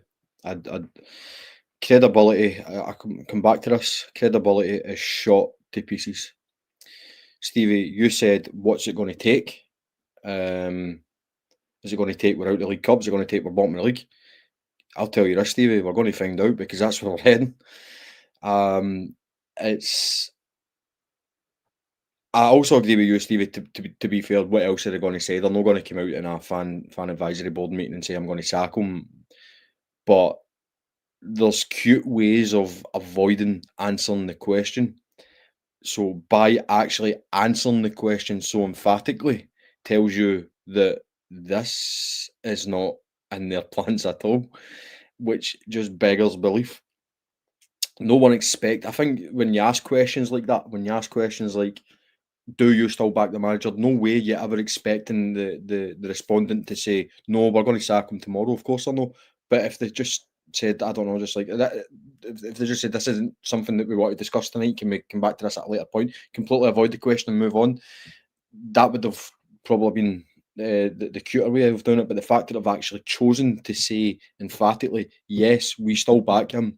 Credibility, I come back to this. Credibility is shot to pieces. Stevie, you said, what's it going to take? Is it going to take we're out the League Cup? Is it going to take we're bottom of the league? I'll tell you this, Stevie, we're going to find out, because that's where we're heading. I also agree with you, Stevie, to be fair. What else are they going to say? They're not going to come out in a fan advisory board meeting and say, I'm going to sack him. But there's cute ways of avoiding answering the question. So by actually answering the question so emphatically tells you that this is not in their plans at all, which just beggars belief. No one I think when you ask questions like that, when you ask questions like, do you still back the manager? No way you're ever expecting the respondent to say, no, we're going to sack him tomorrow. Of course I know. But if they just said, I don't know, just like that, if they just said this isn't something that we want to discuss tonight, can we come back to this at a later point, completely avoid the question and move on, that would have probably been the cuter way of doing it, but the fact that they've actually chosen to say emphatically, yes, we still back him,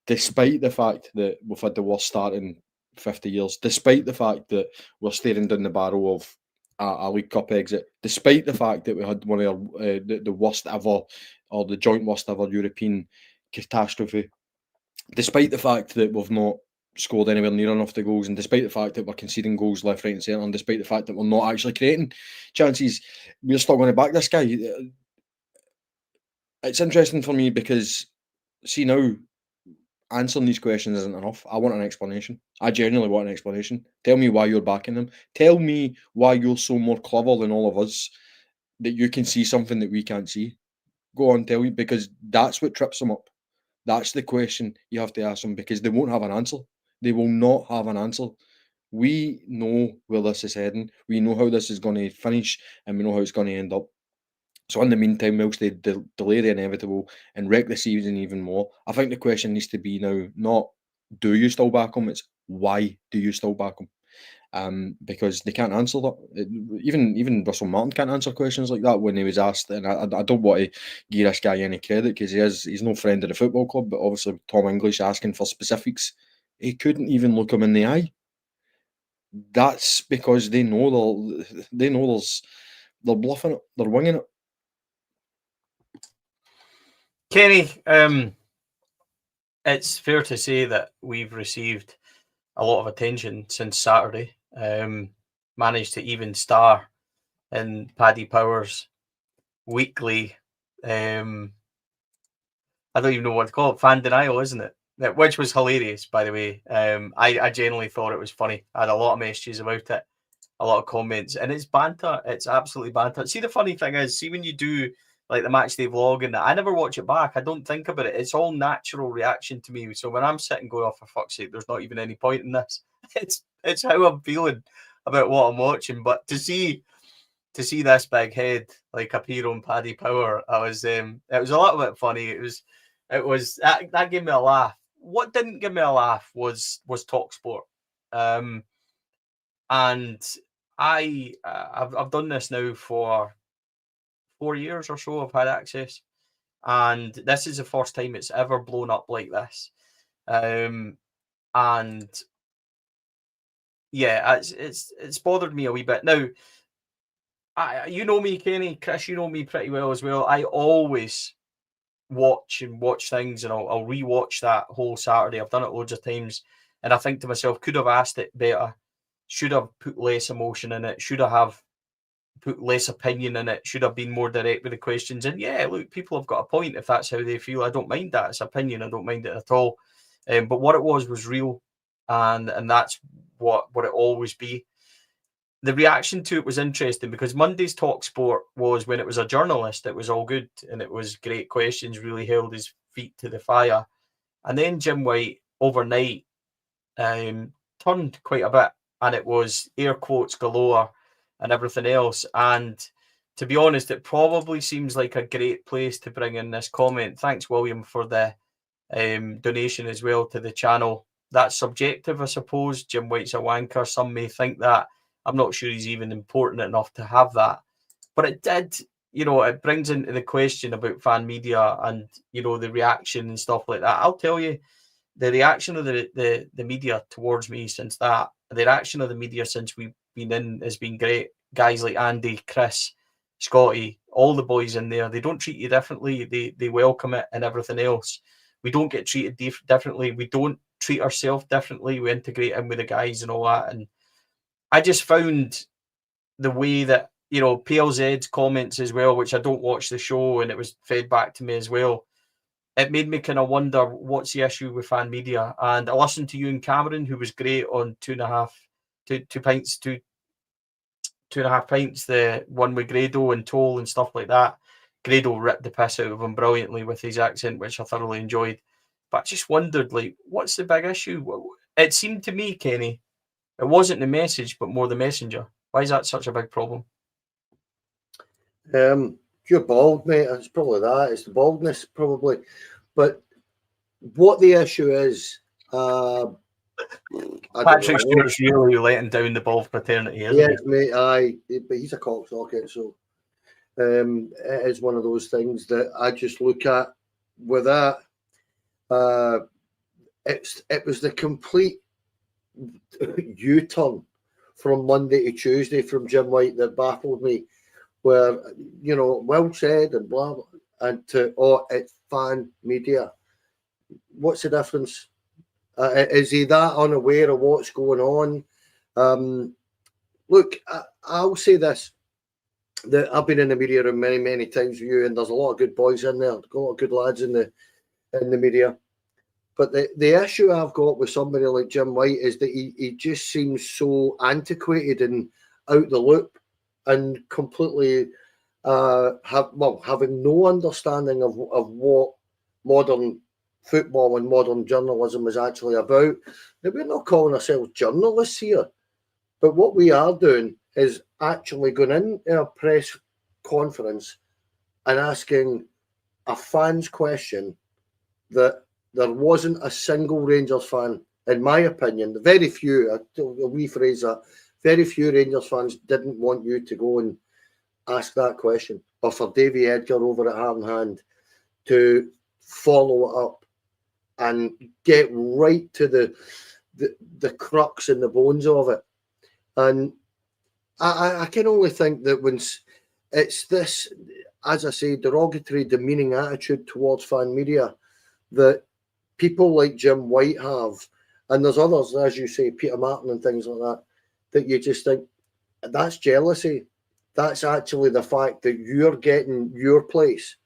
despite the fact that we've had the worst start in 50 years, despite the fact that we're staring down the barrel of a League Cup exit, despite the fact that we had one of the worst ever, or the joint worst ever European catastrophe, despite the fact that we've not scored anywhere near enough the goals, and despite the fact that we're conceding goals left, right and centre, and despite the fact that we're not actually creating chances, we're still going to back this guy. It's interesting for me because, see, now answering these questions isn't enough. I want an explanation. I genuinely want an explanation. Tell me why you're backing him. Tell me why you're so more clever than all of us, that you can see something that we can't see. Go on, tell me, because that's what trips them up. That's the question you have to ask them, because they won't have an answer. They will not have an answer. We know where this is heading. We know how this is going to finish, and we know how it's going to end up. So in the meantime, whilst they delay the inevitable and wreck the season even more, I think the question needs to be now not, do you still back him? It's, why do you still back him? Because they can't answer that. Even Russell Martin can't answer questions like that when he was asked. And I don't want to give this guy any credit, because he's no friend of the football club. But obviously, Tom English asking for specifics, he couldn't even look him in the eye. That's because they know they're bluffing it, they're winging it. Kenny, it's fair to say that we've received a lot of attention since Saturday. Managed to even star in Paddy Power's weekly, I don't even know what to call it, fan denial, isn't it? Which was hilarious, by the way. I genuinely thought it was funny. I had a lot of messages about it, a lot of comments, and it's banter. It's absolutely banter. See, the funny thing is, see, when you do like the match day vlog and that, I never watch it back. I don't think about it. It's all natural reaction to me. So when I'm sitting going, oh, for fuck's sake, there's not even any point in this. It's how I'm feeling about what I'm watching. But to see this big head like appear on Paddy Power, it was a little bit funny. It was that gave me a laugh. What didn't give me a laugh was TalkSport. And I've done this now for 4 years or so. I've had access, and this is the first time it's ever blown up like this. And yeah, it's bothered me a wee bit. Now, you know me, Kenny, Chris, you know me pretty well as well. I always watch things, and I'll rewatch that whole Saturday. I've done it loads of times, and I think to myself, could have asked it better, should have put less emotion in it, should have put less opinion in it, should have been more direct with the questions. And yeah, look, people have got a point if that's how they feel. I don't mind that. It's opinion. I don't mind it at all. But what it was real, and that's what it always be. The reaction to it was interesting, because Monday's TalkSport was, when it was a journalist, it was all good and it was great questions, really held his feet to the fire. And then Jim White overnight turned quite a bit, and it was air quotes galore and everything else. And to be honest, it probably seems like a great place to bring in this comment. Thanks, William, for the donation as well to the channel. That's subjective, I suppose. Jim White's a wanker. Some may think that. I'm not sure he's even important enough to have that. But it did, it brings into the question about fan media and, the reaction and stuff like that. I'll tell you, the reaction of the media towards me since that, the reaction of the media since we've been in has been great. Guys like Andy, Chris, Scotty, all the boys in there, they don't treat you differently. They welcome it and everything else. We don't get treated differently. We don't treat ourselves differently. We integrate in with the guys and all that. And I just found the way that, PLZ's comments as well, which I don't watch the show, and it was fed back to me as well. It made me kind of wonder, what's the issue with fan media? And I listened to you and Cameron, who was great on 2.5 pints, the one with Grado and Toll and stuff like that. Grado ripped the piss out of him brilliantly with his accent, which I thoroughly enjoyed. But I just wondered, what's the big issue? It seemed to me, Kenny, it wasn't the message, but more the messenger. Why is that such a big problem? You're bald, mate. It's probably that. It's the baldness, probably. But what the issue is, Patrick Stewart's really letting down the ball fraternity, isn't he? Mate, aye, but he's a cocksocket, so it is one of those things that I just look at with that. It was the complete U-turn from Monday to Tuesday from Jim White that baffled me, where, you know, well said and blah, blah, and to, it's fan media. What's the difference? Is he that unaware of what's going on? Look, I'll say this, that I've been in the media room many, many times with you, and there's a lot of good boys in there, a lot of good lads in the media. But the issue I've got with somebody like Jim White is that he just seems so antiquated and out the loop and completely having no understanding of what modern football and modern journalism is actually about. Now, we're not calling ourselves journalists here, but what we are doing is actually going into a press conference and asking a fan's question that there wasn't a single Rangers fan, in my opinion, very few, I'll rephrase that, very few Rangers fans didn't want you to go and ask that question, or for Davy Edgar over at Heart and Hand to follow it up and get right to the crux and the bones of it. And I can only think that when it's this, as I say, derogatory, demeaning attitude towards fan media that people like Jim White have, and there's others, as you say, Peter Martin and things like that, that you just think, that's jealousy. That's actually the fact that you're getting your place.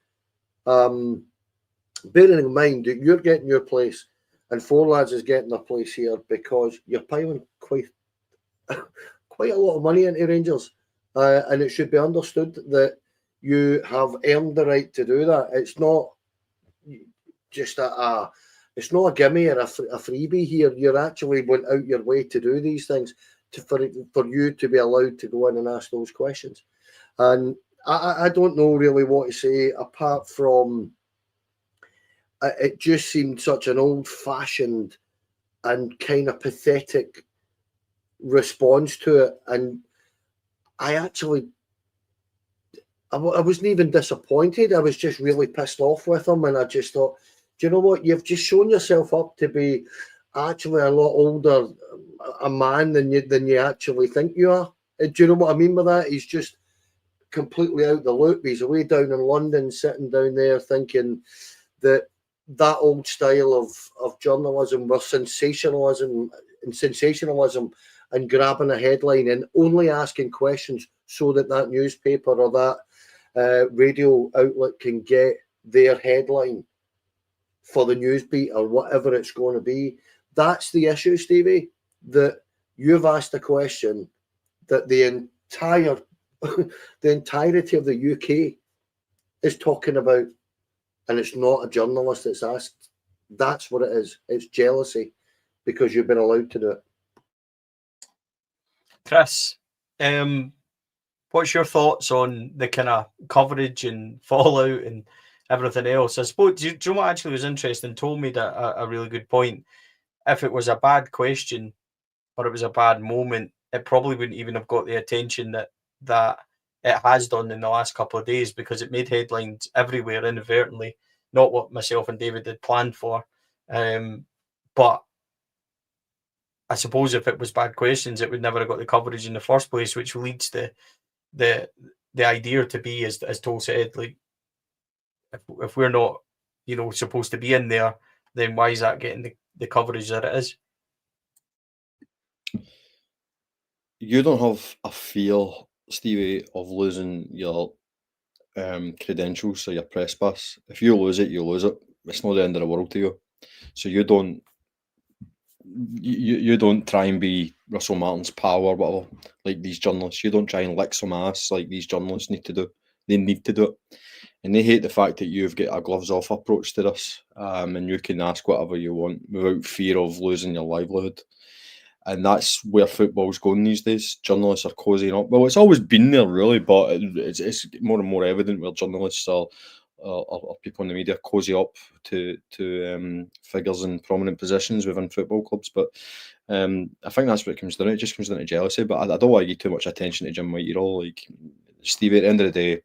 Bearing in mind that you're getting your place and Four Lads is getting their place here because you're piling quite a lot of money into Rangers. And it should be understood that you have earned the right to do that. It's not just it's not a gimme or a freebie here. You're actually went out your way to do these things for you to be allowed to go in and ask those questions. And I don't know really what to say apart from it just seemed such an old-fashioned and kind of pathetic response to it. And I wasn't even disappointed. I was just really pissed off with him. And I just thought, do you know what? You've just shown yourself up to be actually a lot older a man than you actually think you are. Do you know what I mean by that? He's just completely out the loop. He's away down in London, sitting down there thinking that old style of journalism where sensationalism and grabbing a headline and only asking questions so that newspaper or that radio outlet can get their headline for the news beat or whatever it's going to be. That's the issue, Stevie, that you've asked a question that the entirety of the UK is talking about, and it's not a journalist that's asked. That's what it is. It's jealousy because you've been allowed to do it. Chris, what's your thoughts on the kind of coverage and fallout and everything else? I suppose, do you know what actually was interesting? Told me that a really good point. If it was a bad question or it was a bad moment, it probably wouldn't even have got the attention that it has done in the last couple of days because it made headlines everywhere inadvertently. Not what myself and David had planned for. But I suppose if it was bad questions, it would never have got the coverage in the first place, which leads to the idea to be, as Toll said, like if we're not, supposed to be in there, then why is that getting the coverage that it is? You don't have a fear, Stevie, of losing your credentials or your press pass. If you lose it, you lose it. It's not the end of the world to you. So you don't try and be Russell Martin's pal or whatever, like these journalists. You don't try and lick some ass like these journalists need to do. They need to do it. And they hate the fact that you've got a gloves-off approach to this, and you can ask whatever you want without fear of losing your livelihood. And that's where football's going these days. Journalists are cozying up. Well, it's always been there, really, but it's more and more evident where journalists are or people in the media cozy up to figures in prominent positions within football clubs. But I think that's what it comes down to. It just comes down to jealousy. But I don't want to give too much attention to Jim White at all. Like, Stevie, at the end of the day,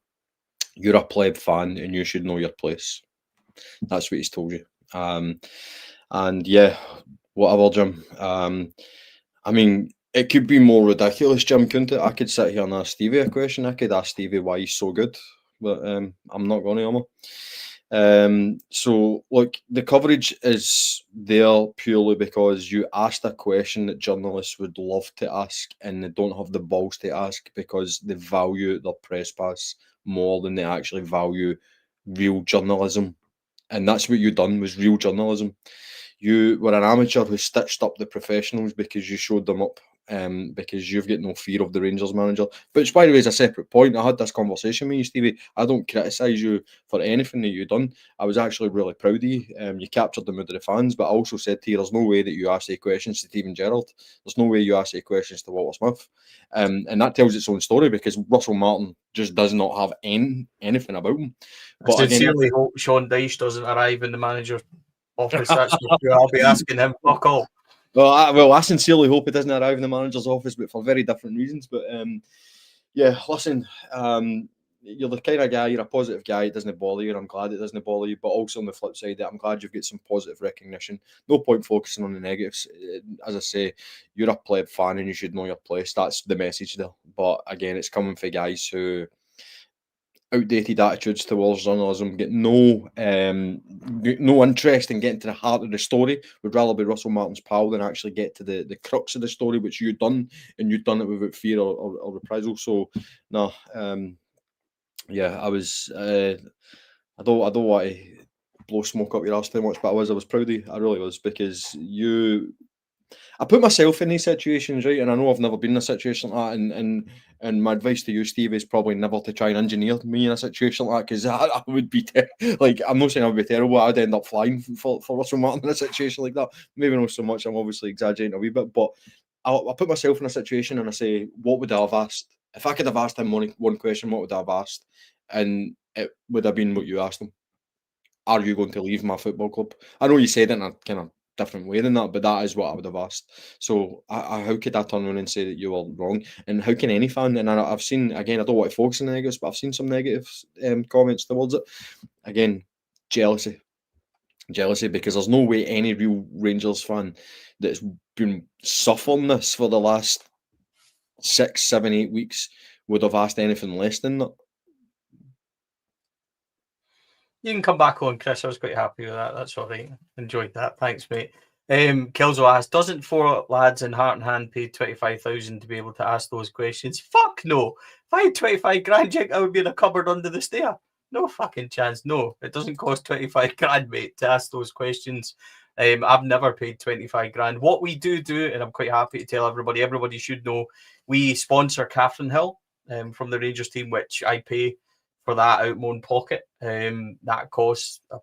you're a pleb fan and you should know your place. That's what he's told you. And yeah, whatever, Jim. I mean, it could be more ridiculous, Jim, couldn't it? I could sit here and ask Stevie a question. I could ask Stevie why he's so good, but I'm not going to, am I? So, look, the coverage is there purely because you asked a question that journalists would love to ask and they don't have the balls to ask because they value their press pass more than they actually value real journalism. And that's what you done, was real journalism. You were an amateur who stitched up the professionals because you showed them up, because you've got no fear of the Rangers manager. Which, by the way, is a separate point. I had this conversation with you, Stevie. I don't criticise you for anything that you've done. I was actually really proud of you. You captured the mood of the fans, but I also said to you, there's no way that you asked any questions to Stephen Gerrard. There's no way you asked any questions to Walter Smith. And that tells its own story because Russell Martin just does not have anything about him. But I sincerely hope Sean Dyche doesn't arrive in the manager's office. That's for sure. I'll be asking him fuck all. Well, I sincerely hope it doesn't arrive in the manager's office, but for very different reasons. But yeah, listen, you're the kind of guy, you're a positive guy. It doesn't bother you, and I'm glad it doesn't bother you. But also on the flip side, I'm glad you've got some positive recognition. No point focusing on the negatives. As I say, you're a pleb fan and you should know your place. That's the message there. But again, it's coming for guys who outdated attitudes towards journalism, get no interest in getting to the heart of the story, would rather be Russell Martin's pal than actually get to the crux of the story, which you've done, and you've done it without fear or reprisal. So no, yeah, I was I don't want to blow smoke up your arse too much, but I was proud of you. I really was, because I put myself in these situations, right? And I know I've never been in a situation like that. And my advice to you, Steve, is probably never to try and engineer me in a situation like that, because I would be like, I'm not saying I would be terrible. I'd end up flying for Russell Martin in a situation like that. Maybe not so much. I'm obviously exaggerating a wee bit, but I put myself in a situation and I say, what would I have asked? If I could have asked him one question, what would I have asked? And it would have been what you asked him. Are you going to leave my football club? I know you said it in a kind of different way than that, but that is what I would have asked. So how could I turn around and say that you were wrong? And how can any fan, and I've seen, again, I don't want to focus on the negatives, but I've seen some negative comments towards it. Again, jealousy, because there's no way any real Rangers fan that's been suffering this for the last 6, 7, 8 weeks would have asked anything less than that. You can come back on, Chris. I was quite happy with that. That's all right. Enjoyed that. Thanks, mate. Kelso asked, doesn't 4 lads in Heart and Hand pay 25,000 to be able to ask those questions? Fuck no. If I had 25 grand, Jake, I would be in a cupboard under the stair. No fucking chance. No, it doesn't cost 25 grand, mate, to ask those questions. I've never paid 25 grand. What we do, and I'm quite happy to tell everybody should know, we sponsor Catherine Hill from the Rangers team, which I pay for that out of my own pocket. That costs a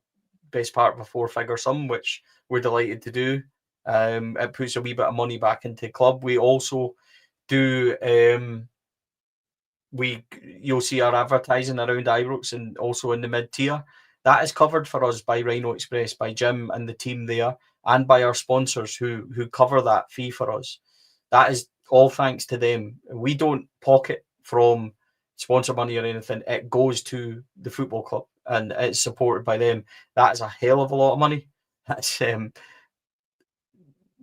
best part of a 4-figure sum, which we're delighted to do. It puts a wee bit of money back into the club. We also do you'll see our advertising around Ibrox and also in the mid-tier. That is covered for us by Rhino Express, by Jim and the team there, and by our sponsors who cover that fee for us. That is all thanks to them. We don't pocket from sponsor money or anything. It goes to the football club and it's supported by them. That is a hell of a lot of money. That's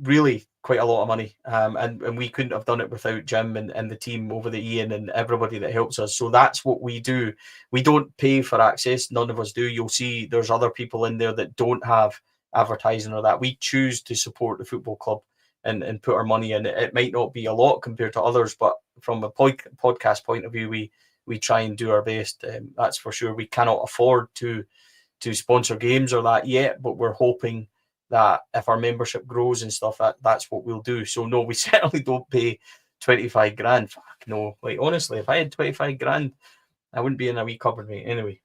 really quite a lot of money. And we couldn't have done it without Jim and the team over the Ian and everybody that helps us. So that's what we do. We don't pay for access. None of us do. You'll see there's other people in there that don't have advertising or that. We choose to support the football club and put our money in. It might not be a lot compared to others, but from a podcast point of view, we try and do our best. That's for sure. We cannot afford to sponsor games or that yet, but we're hoping that if our membership grows and stuff, that's what we'll do. So no, we certainly don't pay 25 grand. Fuck no. Like, honestly, if I had 25 grand, I wouldn't be in a wee cupboard, mate. Anyway,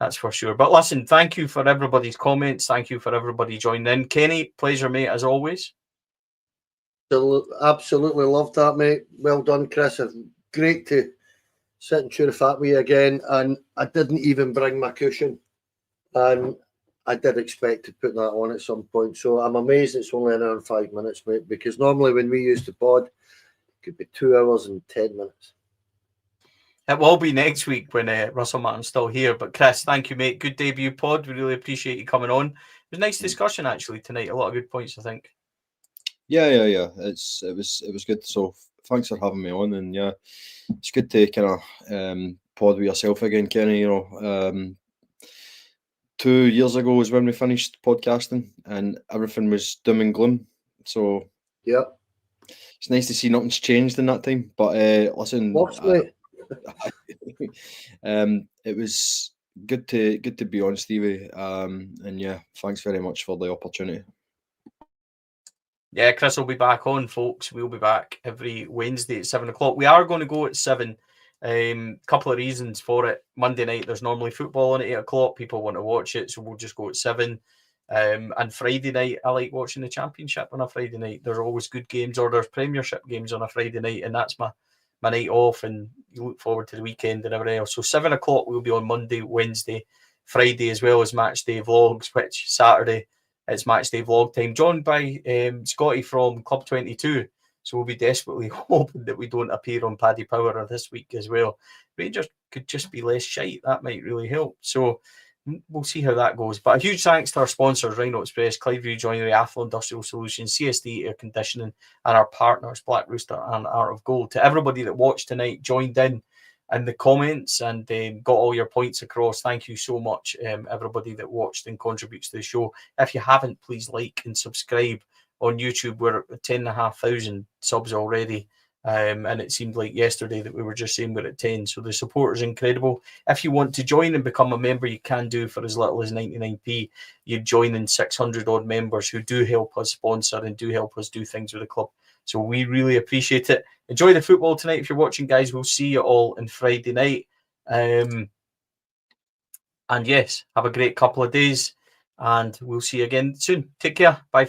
that's for sure. But listen, thank you for everybody's comments. Thank you for everybody joining in. Kenny, pleasure, mate, as always. Absolutely loved that, mate. Well done, Chris. Great to sit and chew the fat with you again. And I didn't even bring my cushion. And I did expect to put that on at some point. So I'm amazed it's only an hour and 5 minutes, mate, because normally when we use the pod, it could be 2 hours and 10 minutes. It will be next week when Russell Martin's still here. But Chris, thank you, mate. Good debut pod. We really appreciate you coming on. It was a nice discussion actually tonight. A lot of good points, I think. Yeah. It was good. So thanks for having me on, and yeah, it's good to kind of pod with yourself again, Kenny. 2 years ago was when we finished podcasting, and everything was doom and gloom. So yeah, it's nice to see nothing's changed in that time. But listen, it was good to be on, Stevie. And yeah, thanks very much for the opportunity. Yeah, Chris will be back on, folks. We'll be back every Wednesday at 7 o'clock. We are going to go at 7. Couple of reasons for it. Monday night, there's normally football on at 8 o'clock. People want to watch it, so we'll just go at 7. And Friday night, I like watching the Championship on a Friday night. There's always good games, or there's Premiership games on a Friday night, and that's my night off, and you look forward to the weekend and everything else. So 7 o'clock we'll be on Monday, Wednesday, Friday, as well as match day vlogs, which Saturday it's match day vlog time, joined by Scotty from Club 22. So we'll be desperately hoping that we don't appear on Paddy Power this week as well. Rangers could just be less shite. That might really help. So we'll see how that goes. But a huge thanks to our sponsors, Rhino Express, Clydeview Joinery, Athlone Industrial Solutions, CSD Air Conditioning, and our partners, Black Rooster and Art of Gold. To everybody that watched tonight, joined in the comments, and got all your points across. Thank you so much, everybody that watched and contributes to the show. If you haven't, please like and subscribe on YouTube. We're at 10,500 subs already. And it seemed like yesterday that we were just saying we're at 10. So the support is incredible. If you want to join and become a member, you can do for as little as 99p. You join in 600 odd members who do help us sponsor and do help us do things with the club. So we really appreciate it. Enjoy the football tonight if you're watching, guys. We'll see you all on Friday night. And yes, have a great couple of days, and we'll see you again soon. Take care. Bye.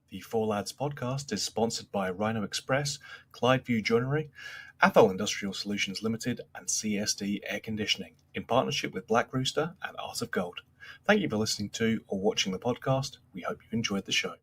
The Four Lads podcast is sponsored by Rhino Express, Clydeview Joinery, Athlone Industrial Solutions Limited, and CSD Air Conditioning, in partnership with Black Rooster and Art of Gold. Thank you for listening to or watching the podcast. We hope you enjoyed the show.